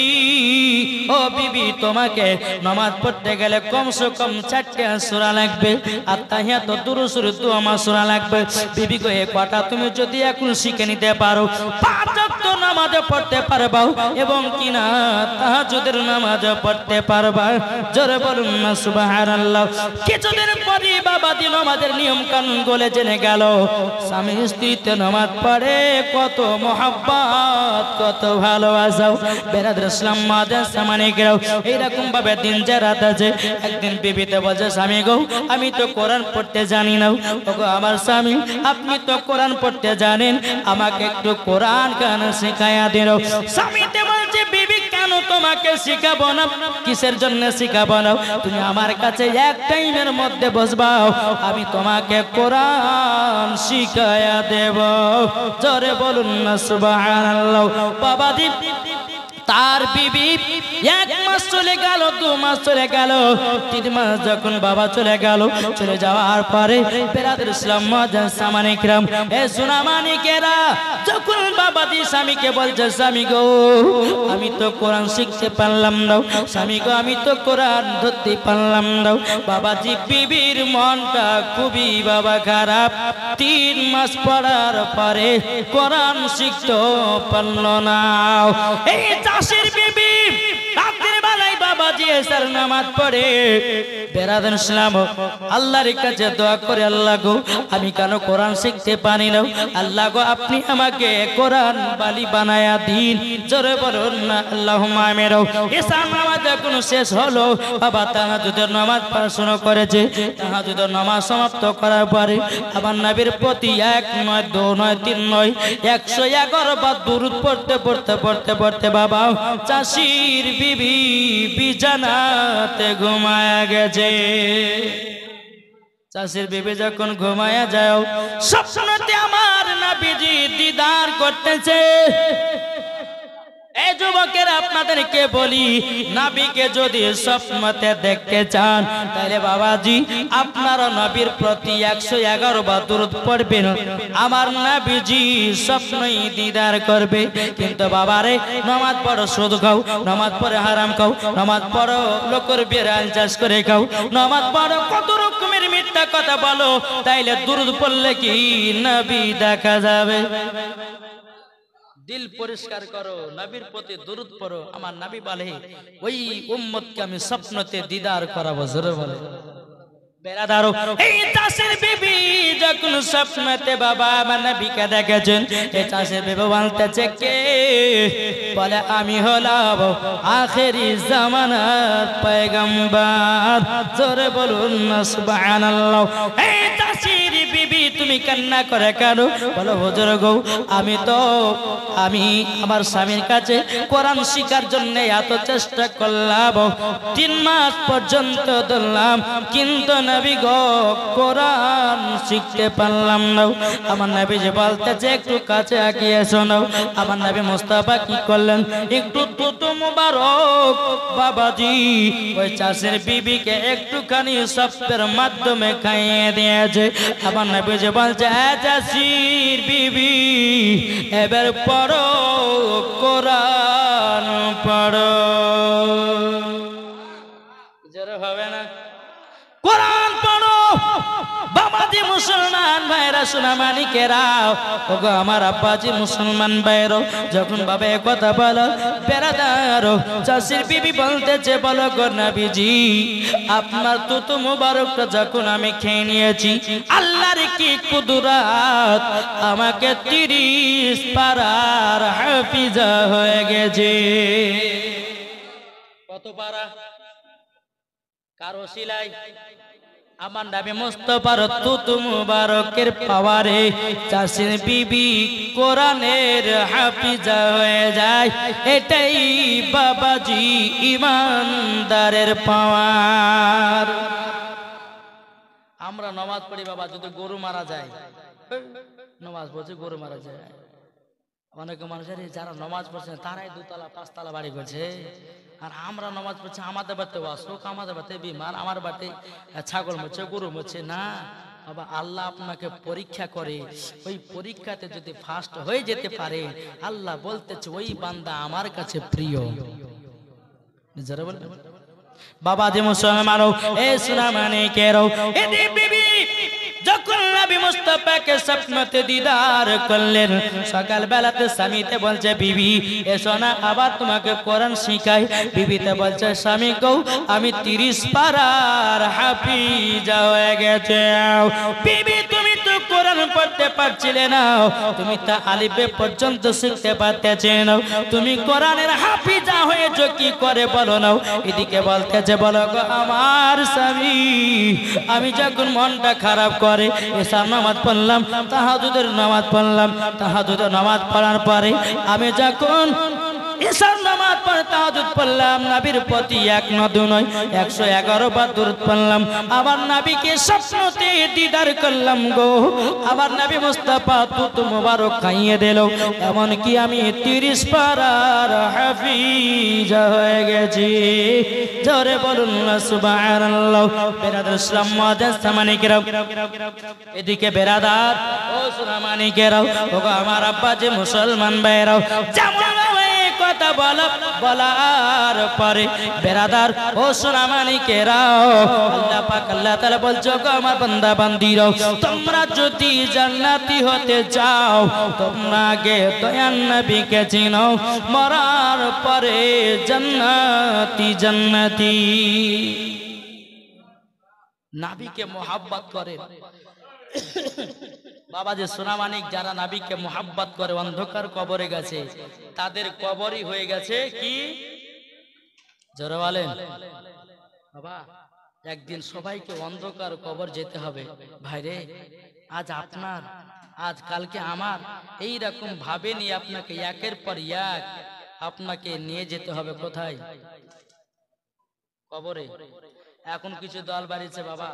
ও বিবি তোমাকে নামাজ পড়তে গেলে কমসে কম 4টা সূরা লাগবে আর তাহিয়াত দুরূদ শরীফ দোয়া সূরা লাগবে বিবি গো এই কথা তুমি যদি এখন শিখে নিতে পারো 5 ওয়াক্ত নামাজ পড়তে পারবা এবং কিনা তাহাজ্জুদের নামাজ পড়তে পারবা জোরে বলুন না সুবহানাল্লাহ কিছুদিন পরে বাবা দিন আমাদের নিয়ম কানুন বলে জেনে গেল স্বামী স্ত্রীতে নামাজ পড়ে কত মোহাব্বত কত ভালোবাসা বেরাদর ইসলাম মাদ্রাসা মানিকেরাও এইরকম ভাবে দিন যে রাত আছে একদিন বিবিতে বলছে স্বামী গো আমি তো কোরআন পড়তে জানি না ওগো আমার স্বামী আপনি তো কোরআন পড়তে জানেন আমাকে একটু কোরআন গান শেখায়া দিন স্বামীতে বলছে বিবি কেন তোমাকে শিখাবো না কিসের জন্য শিখাবো না তুমি আমার কাছে এক টাইমের মধ্যে বসবাও আমি তোমাকে কোরআন শিখায়া দেব জোরে বলুন না সুবহানাল্লাহ বাবা দি তার বিবি 1 মাস চলে গেল 2 মাস চলে গেল 3 মাস যখন বাবা চলে গেল চলে যাওয়ার পরে বেরাদর ইসলাম মাদ্রাসা মানিকরাম এ সোনা মানিকেরা যখন বাবা দি স্বামীকে বলছে স্বামী গো আমি তো কোরআন শিখতে পারলাম না স্বামী গো আমি তো কোরআন ধরতে পারলাম না বাবাজি বিবির মনটা খুবই বাবা খারাপ 3 মাস পড়ার পরে কোরআন শিখতে পারল না এই চাষির বিবি রাতের বেলায় বাবাজি এসার নামাজ পড়ে বেরাদর ইসলাম আল্লাহর কাছে দোয়া করে আল্লাহ গো আমি কেন কোরআন শিখতে পারি না আল্লাহ গো আপনি আমাকে কোরআন বালি বানায়া দিন জোরে বলুন না আল্লাহুম্মা আমিন এসার নামাজ যখন শেষ হলো বাবা তাহাজ্জুদের নামাজ পড়া শুরু করেছে তাহাজ্জুদের নামাজ সমাপ্ত করার পরে আমার নবীর প্রতি 1 নয় 2 নয় 3 নয় 111 বার দুরূদ পড়তে বাবা চাষির বিবি বিছানাতে ঘুমায়া গেছে চাষির বিবি যখন ঘুমায়া যায় স্বপ্নতে আমার নবীজি দিদার করতেছে এই যুবকেরা আপনাদেরকে বলি নবীকে যদি স্বপ্নতে দেখতে চান তাহলে বাবাজি আপনারা নবীর প্রতি 111 বার দুরূদ পড়বেন আমার নবীজি স্বপ্নই দিদার করবে কিন্তু বাবারে নামাজ পড়ো সুদ খাও নামাজ পড়ে হারাম খাও নামাজ পড়ো লোকের বিড়াল চাষ করে খাও নামাজ পড়ো কত রকমের মিথ্যা কথা বলো তাইলে দুরূদ পড়লে কি নবী দেখা যাবে দিল পরিষ্কার করো, নবীর প্রতি দরুদ পড়ো। আমার নবী বলে ওই উম্মতকে আমি স্বপ্নতে দিদার করাবো। জোরে বলে বেরাদারো, এই চাষের বিবি যখন স্বপ্নতে বাবা আমার নবীকে দেখেছেন, এই চাষের বিবি বলতেছে কে? বলে আমি হলাম আখেরি জামানার পয়গম্বর। জোরে বলুন না সুবহানাল্লাহ। এই চাষের বিবি তুমি কান্না করে কেন? বলো হুজুর গো, আমি আমার স্বামীর কাছে কোরআন শিখার জন্য এত চেষ্টা করলাম, 3 মাস পর্যন্ত ধরলাম, কিন্তু নবী গো কোরআন শিখতে পারলাম না। আমার নবী যে বলতেছে একটু কাছে আগিয়ে শোনো। আমার নবী মুস্তাফা কি করলেন? একটু তুতু মুবারক বাবাজি ওই চাষের বিবিকে একটুখানি সপ্তের মাধ্যমে খাইয়ে দিয়েছে। আমার নবী যে বলছে চাষির বিবি এবার পড়ো কোরআন পড়ো। জোরে হবে না? কোরআন পড়ো বাবাজি মুসলমান ভাইরা, সোনা মানিকেরাও, ওগো আমার আব্বাজি মুসলমান ভাইরা, যখন বাবা এ কথা বলো বেরাদারো, চাষির বিবি বলতেছে বলো গো নবীজি আপনার তুতু মুবারকটা যখন আমি খেয়ে নিয়েছি, আল্লাহর কি কুদরত, আমাকে 30 পারার হাফিজা হয়ে গেছে। কত পারা? কার ওসিলায়? আমার নবী মুস্তাফার তুতু মুবারকের পাওয়ারে চাষির বিবি কোরআনের হাফিজা হয়ে যায়। এটাই বাবাজি ইমানদারের পাওয়ার। আমরা নামাজ পড়ি বাবা, যদি গরু মারা যায়, নামাজ পড়ছে গরু মারা যায়, অনেক মানুষের যারা নামাজ পড়ছে তারাই 2 তলা 5 তলা বাড়ি করছে, আর আমরা নামাজ পড়ছি আমাদের বাড়িতে অসুখ, আমাদের বাড়িতে বিমার, আমার বাড়িতে ছাগল মরছে, গরু মরছে। না বাবা, আল্লাহ আপনাকে পরীক্ষা করে, ওই পরীক্ষাতে যদি ফার্স্ট হয়ে যেতে পারে, আল্লাহ বলতেছে ওই বান্দা আমার কাছে প্রিয়। যারা বলবেন বাবা যে মুসলমান এ সোনা মানিকেরও, এ বিবি যখন নবী মুস্তাফাকে স্বপ্নতে দিদার করলেন, সকাল বেলাতে স্বামীতে বলছে বিবি এসো না আবার তোমাকে কোরআন শিখাই। বিবিতে বলছে স্বামী গো আমি 30 পারার হাফিজা হয়ে গেছে। বিবি তুমি তো কোরআন পড়তে পারছিলে না, তুমি তা আলিফে পর্যন্ত শিখতে পারতেছে না, তুমি কোরআনের হাফিজা হয়েছো কি করে বলো না? এদিকে বলতেছে বলো গো আমার স্বামী, আমি যখন মনটা খারাপ করে এসার নামাজ পড়লাম, তাহাজ্জুদের নামাজ পড়লাম, তাহাজ্জুদের নামাজ পড়ার পরে আমি যখন এসার নামাজ পড়ে তাহাজ্জুদ পড়লাম, নবীর প্রতি 1 নয় 2 নয় 111 বার দরুদ পড়লাম, আবার নবীকে স্বপ্নতে দিদার করলাম গো, আবার নবী মুস্তাফা তুতু মুবারক খাইয়ে দিল, এমন কি আমি 30 পারার হাফিজা হয়ে গেছি। জোরে বলুন না সুবহানাল্লাহ। বেরাদার ইসলাম মুআজ্জাজ সামানিকেরাও, এদিকে বেরাদার ও সোনা মানিকেরাও, ওগো আমার আব্বা যে মুসলমান ভাইরাও, যেমন কথা বলার পরে বেরাদার ও সোনা মানিকেরাও, আল্লাহ পাক আল্লাহ তাআলা বলছো গো আমার বান্দা বান্দিরাও, তোমরা যদি জান্নাতি হতে চাও তোমরা আগে দয়ার নবীকে চিনো, মরার পরে জান্নাতি জান্নাতি। নবীকে মোহাব্বত করে বাবা যে সোনা মানিক, যারা নবীকে মোহাব্বত করে অন্ধকার কবরে গেছে, তাদের কবরই হয়ে গেছে কি? জোরে বলেন বাবা, একদিন সবাইকে অন্ধকার কবর যেতে হবে ভাইরে। আজ আপনার, আজ কালকে আমার, এই রকম ভাবে নিয়ে আপনাকে একের পর এক আপনাকে নিয়ে যেতে হবে কোথায়? কবরে। এখন কিছু দল বাড়িছে বাবা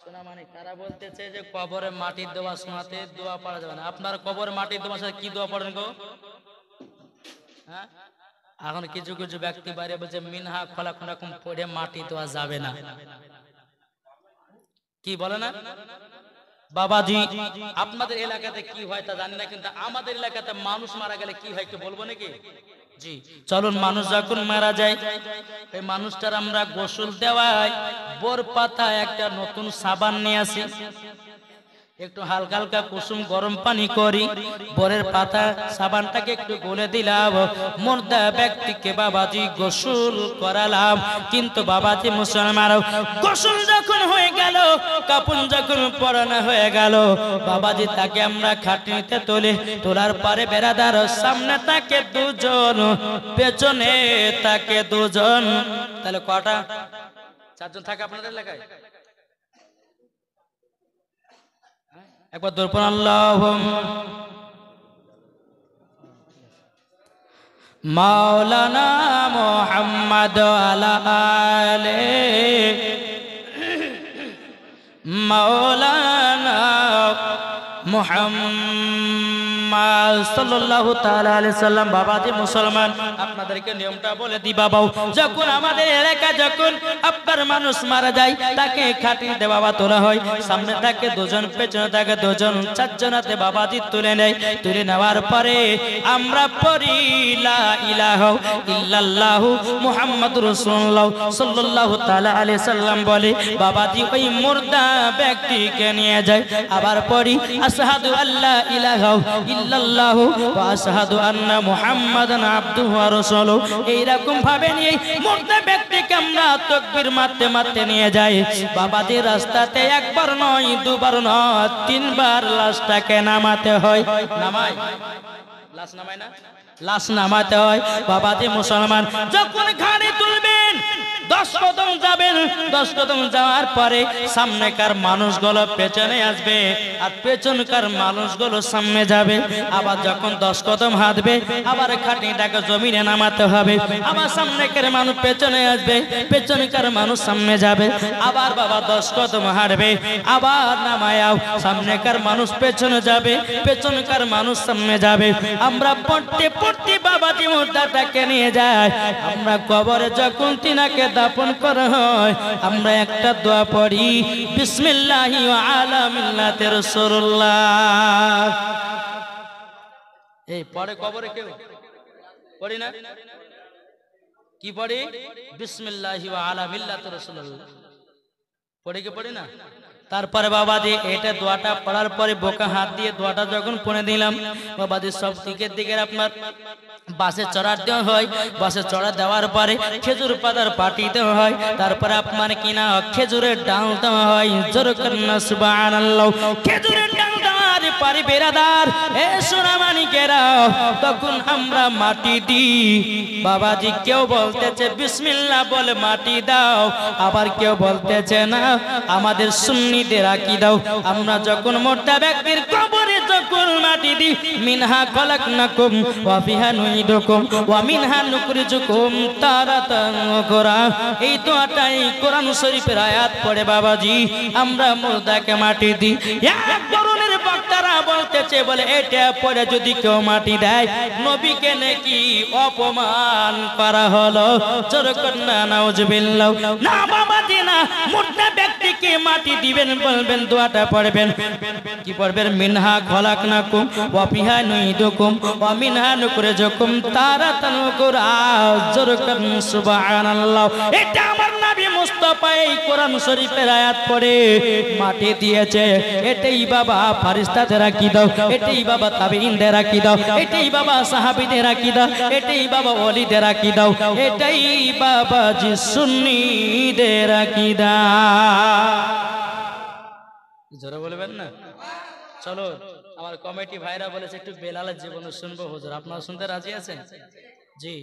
সোনা মানে, তারা বলতেছে যে কবরে মাটির দোয়া শোনাতে দোয়া পড়া যাবে না। আপনার কবরে মাটির দোয়া সাথে কি দোয়া পড়েন গো? হ্যাঁ, এখন কিছু কিছু ব্যক্তি বাইরে বলছে মিনহা খোলা কোন রকম পড়ে মাটি দোয়া যাবে না, কি বলে না বাবাজি? আপনাদের এলাকাতে কি হয় তা জানি না, কিন্তু আমাদের এলাকাতে মানুষ মারা গেলে কি হয় কি বলবো নাকি? জি চলুন, মানুষ যখন মারা যায় এই মানুষটার আমরা গোসল দেওয়াই বোর পাতা একটা নতুন সাবান নিয়ে আসি, একটু হালকা হালকা কুসুম গরম পানি করি, বরের পাতা সাবানটাকে একটু গলে দিলাম, মুর্দা ব্যক্তিকে বাবাজি গোসল করালাম। কিন্তু বাবাজি মুসলমান, গোসল যখন হয়ে গেল, কাপড় যখন পরানো হয়ে গেল, বাবাজি তাকে আমরা খাটনিতে তোলার পরে বেরাদার সামনে তাকে দুজন, পেছনে তাকে দুজন, তাহলে কটা? চারজন থাকে আপনাদের এলাকায়? একবার দর্পণ আল্লাহ মাওলানা মুহাম্মদ আলালে মাওলানা মুহাম্মদ সাল্লাল্লাহু তাআলা আলাইহি সাল্লাম। বাবাজি মুসলমান, আপনাদেরকে নিয়মটা বলে দি বাবাও, যখন আমাদের এলাকা যখন আপনার মানুষ মারা যায়, তাকে খাটিতে বাবা তোলা হয়, সামনে থাকে দুজন, পেছনে থাকে দুজন, চারজনাতে বাবাজি তুলে নেয়। তুলে নেওয়ার পরে আমরা পড়ি লা ইলাহা ইল্লাল্লাহু মুহাম্মাদুর রাসূলুল্লাহ সাল্লাল্লাহু তাআলা আলাইহি সাল্লাম বলে বাবাজি ওই মুর্দা ব্যক্তিকে নিয়ে যায়। আবার পড়ি আশহাদু আল্লা ইলাহা ইল্লাল্লাহু ওয়া আশহাদু আন্না মুহাম্মাদান আবদুহু ওয়া রাসূলুহু। এইরকম ভাবে নিয়ে মুর্দা ব্যক্তিকে আমরা তাকবীর মারতে মারতে নিয়ে যাই। বাবাজি রাস্তাতে একবার নয়, দুবার নয়, তিনবার লাশটাকে নামাতে হয়। নামায় লাশ নামায় না? লাশ নামাতে হয়। বাবাজি মুসলমান, যখন ঘাড়ে তুলবেন 10 কদম যাবেন, 10 কদম যাওয়ার পরে সামনেকার মানুষগুলো পেছনে আসবে, আর পেছনকার মানুষগুলো সামনে যাবে। আবার যখন 10 কদম হাঁটবে, আবার খাটিটাকে জমিনে নামাতে হবে। আবার সামনেকার মানুষ পেছনে আসবে, পেছনকার মানুষ সামনে যাবে। আবার বাবা 10 কদম হাঁটবে, আবার নামায়াও, সামনেকার মানুষ পেছনে যাবে, পেছনকার মানুষ সামনে যাবে। আমরা পড়তে পড়তে বাবাজি মুর্দাটাকে নিয়ে যায়। আমরা কবরে যখন তিনাকে দাফন করা হয়, আমরা একটা দোয়া পড়ি, বিসমিল্লাহি ওয়া আলা মিল্লাতি রাসূলুল্লাহ। এই পরে কবরে কেউ পড়ি না? কি পড়ি? বিসমিল্লাহি ওয়া আলা মিল্লাতি রাসূলুল্লাহ পড়ি কি পড়ি না? তারপরে বাবাজি এটা দোয়াটা পড়ার পরে বোকা হাত দিয়ে দোয়াটা যখন পড়ে দিলাম, বাবাজি সব দিকে আপনার বাসে চড়ার দেওয়া হয়। বাসে চড়া দেওয়ার পরে খেজুর পাতার পাটি দেওয়া হয়। তারপরে আপনার কিনা খেজুরের ডাল দেওয়া হয়। জোর কন্না সুবহানাল্লাহ। খেজুরের ডাল দেওয়ার পরে বেরাদার এ সোনামানিকেরা, তখন আমরা মাটি দিই। বাবাজি কেউ বলতেছে বিসমিল্লাহ বলে মাটি দাও, আবার কেউ বলতেছে না আমাদের সুন্নিদের আকীদাও। আমরা যখন মোটা ব্যক্তির কবরে যখন মাটি দিই, মিনহা খলাকনাকুম ওয়া ফিহা নুইদুকুম ওয়া মিনহা নুখরিজুকুম তারাতান উখরা। এই দোয়াটাই কোরআন শরীফের আয়াত পড়ে বাবাজি আমরা মুর্দাকে মাটি দিই। এক ধরনের বক্তারা বলতেছে বলে এটা পড়ে যদি কেউ মাটি দেয়, নবীকে নাকি অপমান করা হলো। জোর কন্না নাউজুবিল্লাহ। না বাবাজি না, মুর্দা ব্যক্তিকে মাটি দিবেন, বলবেন দোয়াটা পড়বেন। কি পড়বেন? মিনহা খলাকনাকুম ওয়া ফিহা নুইদুকুম ওয়া মিনহা নুখরিজুকুম তারাতান উখরা। জোর কন্না সুবহানাল্লাহ। এটা আমার নবী মুস্তাফা এই কোরআন শরীফের আয়াত পড়ে মাটি দিয়েছে। এটাই বাবা ফেরেশতাদের আকীদা, এটাই বাবা তাবেঈনদের আকীদা, এটাই বাবা সাহাবীদের আকীদা, এটাই বাবা ওলিদের আকীদা, এটাই বাবাজি সুন্নিদের আকীদা। জোরে বলবেন না? চলো, আমার কমিটি ভাইরা বলেছে একটু বেলালের জীবন শুনবো। হুজুর আপনারা শুনতে রাজি আছেন? জি।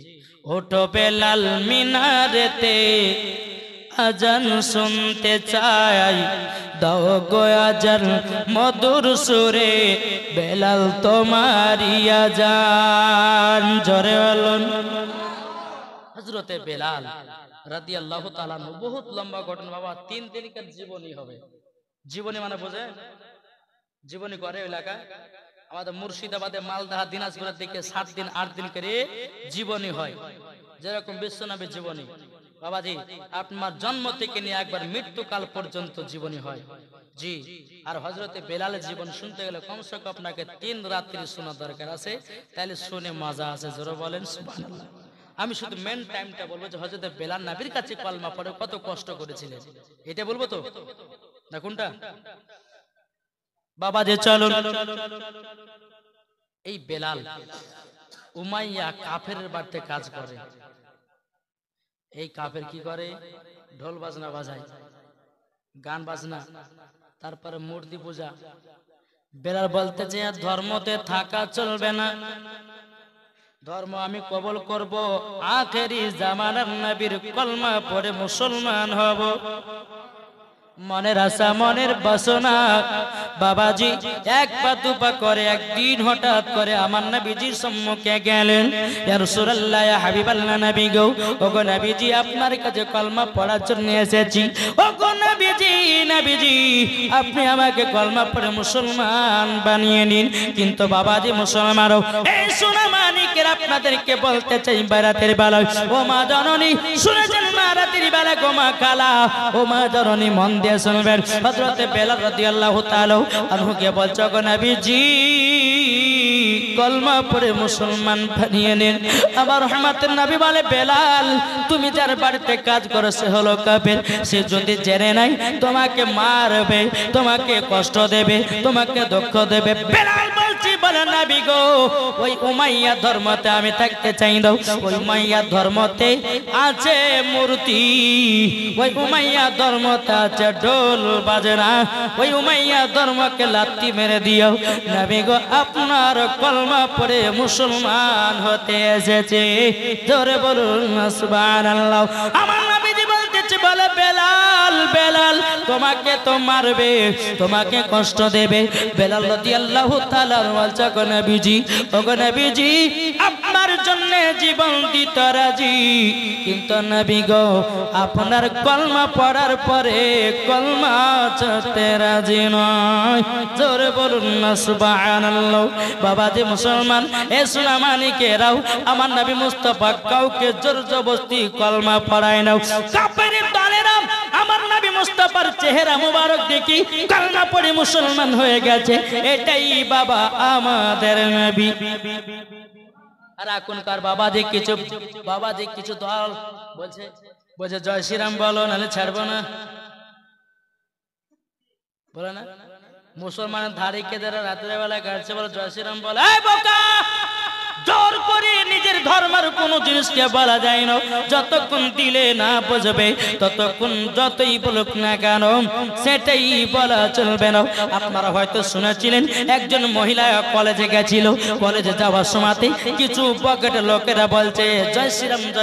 ওঠো বেলাল মিনারেতে আজান শুনতে চাই, দাও গো আজান মধুর সুরে, বেলাল তোমারি আজান। জোরে বলুন। হযরতে বেলাল রাদিয়াল্লাহু তাআলা আনহু, বহুত লম্বা ঘটনা বাবা, 3 দিনকার জীবনী হবে। জীবনী মানে বোঝে? জীবনী করে এলাকা আমাদের মুর্শিদাবাদে, মালদা, দিনাজপুরের দিকে 7 দিন 8 দিন করে জীবনী হয়। যেরকম বিশ্বনবীর জীবনী বাবাজি আপনার জন্ম থেকে নিয়ে একবার মৃত্যুকাল পর্যন্ত জীবনী হয়। জি। আর হযরতে বেলালের জীবন শুনতে গেলে কমসে কম আপনাকে 3 রাত্রি শোনা দরকার আছে, তাহলে শুনে মজা আছে। জোরে বলেন সুবহানাল্লাহ। আমি শুধু মেন টাইমটা বলবো যে হযরতে বেলাল নবীর কাছে কলমা পড়ে কত কষ্ট করেছিলেন, এটা বলবো তো না কোনটা? বাবাজি চলুন, এই বেলাল উমাইয়া কাফেরের বাড়িতে কাজ করে। এই কাফের কি করে? ঢোল বাজনা বাজায়, গান বাজনা, তারপরে মূর্তি পূজা। বেলাল বলতে যে ধর্মতে থাকা চলবে না, ধর্ম আমি কবুল করব, আখেরি জামানার নবীর কলমা পড়ে মুসলমান হব। মনের আশা মনের বাসনা বাবাজি এক পা দুপা করে একদিন হঠাৎ করে আমার নবীজির সম্মুখে গেলেন। ইয়া রাসূলুল্লাহ, ইয়া হাবিবাল্লাহ, নবী গো, ওগো নবীজি আপনার কাছে কলমা পড়ার জন্য এসেছি। ওগো নবীজি, নবীজি আপনি আমাকে কলমা পড়ে মুসলমান বানিয়ে নিন। কিন্তু বাবাজি মুসলমানও এই সোনা মানিকের আপনাদেরকে বলতে চাই বারাতের বেলায়, ও মা জননী শুনেছেন মা রাতের বেলা গো মা খালা, ও মা জননী মন দিয়ে শুনবেন। হযরত বেলাল রাদিয়াল্লাহু তাআলা আনহুকে বলছো গো নবীজি কলমা পড়ে মুসলমান বানিয়ে নেন। আবার রহমতের নবী বলে বেলাল তুমি যার বাড়িতে কাজ করো সে হলো কাফের, সে যদি জেনে নাই তোমাকে মারবে, তোমাকে কষ্ট দেবে, তোমাকে দুঃখ দেবে। বেলাল বলছি বলে নবী গো ওই উমাইয়া ধর্মতে আমি থাকতে চাই না। ওই উমাইয়া ধর্মতে আছে মূর্তি, ওই উমাইয়া ধর্মতে আছে ঢোল বাজে না, ওই উমাইয়া ধর্মকে লাত্তি মেরে দিও। নবী গো আপনার কলমা পড়ে মুসলমান হতে এসেছে, জোরে বলুন সুবহানাল্লাহ। আমার নবীজি বলতেছে বলে বেলাল, বেলাল তোমাকে তো মারবে, তোমাকে কষ্ট দেবে। বেলাল রাদিয়াল্লাহু তাআলা বলছে গো নবীজি, ওগো নবীজি আপনার জন্য জীবন দিতে রাজি, কিন্তু নবী গো আপনার কলমা পড়ার পরে কলমা ছাড়তে রাজি নয়, জোরে বলুন না সুবহানাল্লাহ। বাবাজি মুসলমান এ সোনা মানিকেরাও আমার নবী মুস্তাফা কাউকে জোর জবরদস্তি কলমা পড়ায় না। কাফের দলেরা আমার নবী মুস্তাফার চেহারা মুবারক দেখি কলমা পড়ে মুসলমান হয়ে গেছে, এটাই বাবা আমাদের নবী। আর এখনকার বাবাজি কিছু দল বলছে বলছে জয় শ্রীরাম বলো নাহলে ছাড়বো না, বলে না মুসলমানের ধারিকে যারা রাতের বেলায় কাটছে বলে জয় শ্রীরাম বলে। এই বোকা, জোর করে নিজের ধর্মের কোনো জিনিসকে বলা যায় না, যতক্ষণ দিলে না বুঝবে ততক্ষণ যতই বলুক না কেন সেটাই বলা চলবে না। আপনারা হয়তো শুনেছিলেন একজন মহিলা কলেজে গেছিল, কলেজে যাওয়ার সময়তে কিছু পকেট লোকেরা বলছে জয়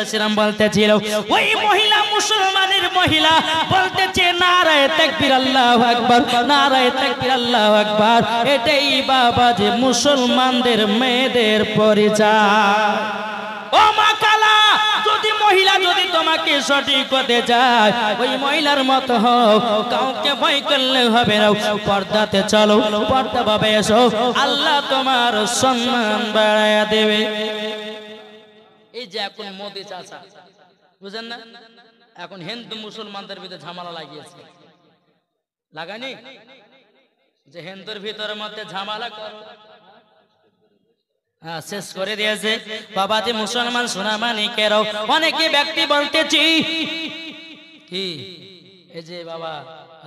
শ্রীরাম বলতেছিল। ওই মহিলা মুসলমানের মহিলা বলতেছে নারায়ে তাকবীর আল্লাহু আকবার, নারায়ে তাকবীর আল্লাহু আকবার। এটাই বাবা যে মুসলমানদের মেয়েদের পরিচয়। ও মা কালা, যদি মহিলা যদি তোমাকে সঠিক হতে চায় ওই মহিলার মতো হও, কাউকে ভয় করলে হবে না, পর্দাতে চলো, পর্দা ভাবে এসো, আল্লাহ তোমার সম্মান বাড়ায়া দেবে। এই যে এখন মোদি চাচা বুঝেন না, এখন হিন্দু মুসলমানদের ভিতরে ঝামেলা লাগিয়েছে, লাগানি যে হিন্দুর ভিতরের মধ্যে ঝামেলা শেষ করে দিয়েছে। বাবাজি মুসলমান সোনা মানিকেরাও অনেকে ব্যক্তি বলতেছি কি এই যে বাবা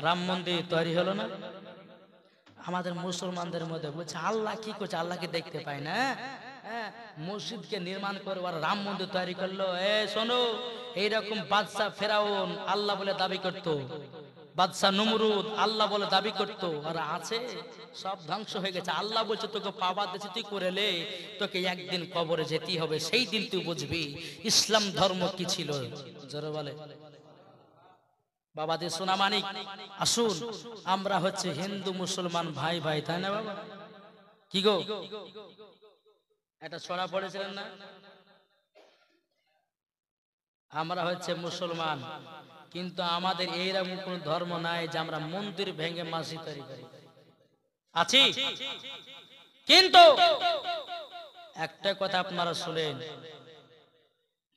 রাম মন্দির তৈরি হলো না আমাদের মুসলমানদের মধ্যে, বলছে আল্লাহ কি করছে, আল্লাহকে দেখতে পায় না, মসজিদকে নির্মাণ করে আর রাম মন্দির তৈরি করলো। শোনো, এইরকম বাদশা ফেরাউন আল্লাহ বলে দাবি করতো, বাদশা নমরুদ আল্লাহ বলে দাবি করতো, আর আছে সব ধ্বংস হয়ে গেছে। আল্লাহ বলছে তোকে পাওয়া দিয়েছে, তুই করেলে তোকে একদিন কবরে যেতেই হবে, সেই দিন তুই বুঝবি ইসলাম ধর্ম কি ছিল। জোরে বলে বাবাদের সোনা মানিক, আসুন আমরা হচ্ছে হিন্দু মুসলমান ভাই ভাই, তাই না বাবা? কি গো এটা ছড়া পড়েছিলেন না, আমরা হচ্ছে মুসলমান কিন্তু আমাদের এইরকম কোন ধর্ম নাই যে আমরা মন্দির ভেঙে মাসি তৈরি করি, আছি। কিন্তু একটা কথা আপনারা শুনেন,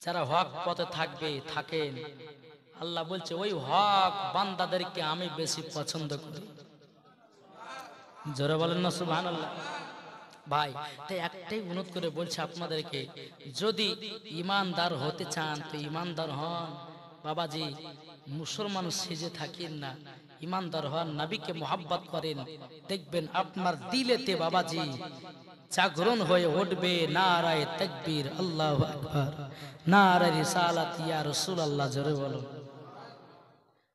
যারা হক পথে থাকবে থাকেন, আল্লাহ বলছে ওই হক বান্দাদেরকে আমি বেশি পছন্দ করি। জোরে বলেন না সুবহানাল্লাহ। ভাই তাই একটাই অনুরোধ করে বলছে আপনাদেরকে, যদি ইমানদার হতে চান তো ইমানদার হন। বাবাজি মুসলমান সেজে থাকেন না, ইমানদার হন, নবীকে মোহাব্বত করেন, দেখবেন আপনার দিলেতে বাবাজি জাগরণ হয়ে উঠবে নারায়ে তাকবীর, আল্লাহু আকবার, নারায়ে রিসালাত ইয়া রাসূলুল্লাহ, জোরে বলো।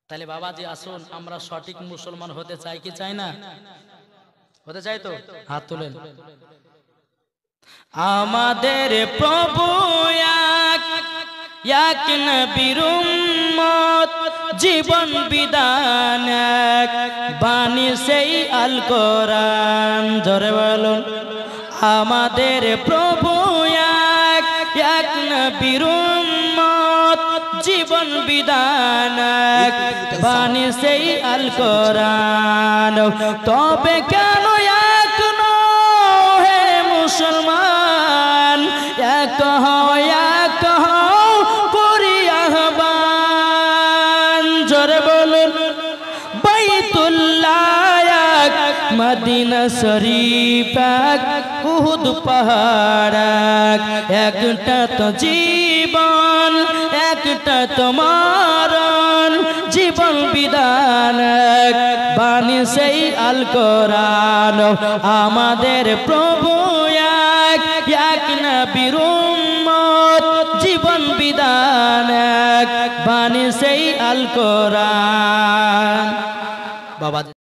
তাহলে বাবাজি আসুন আমরা সঠিক মুসলমান হতে চাই কি চাই না? হতে চাই তো? হাত তুলেন। আমাদের প্রভু এক নবীর উম্মত, জীবন বিধান এক, বাণী সেই আল কোরআন, জোরে বলুন। আমাদের প্রভু এক নবীর উম্মত, জীবন বিধান এক, বাণী সেই আল কোরআন। তবে কেন এখনো হে মুসলমান এক হও করি আহ্বান, জোরে বলুন। বাইতুল্লাহ এক, মদিনা শরীফ এক, উহুদ পাহাড় এক, একটা তো জীবন একটা তো মরণ, জীবন বিধান এক, বাণী সেই আল কোরআন। আমাদের প্রভু এক নবীর উম্মত, জীবন বিধান এক, বাণী সেই আল কোরআন। বাবা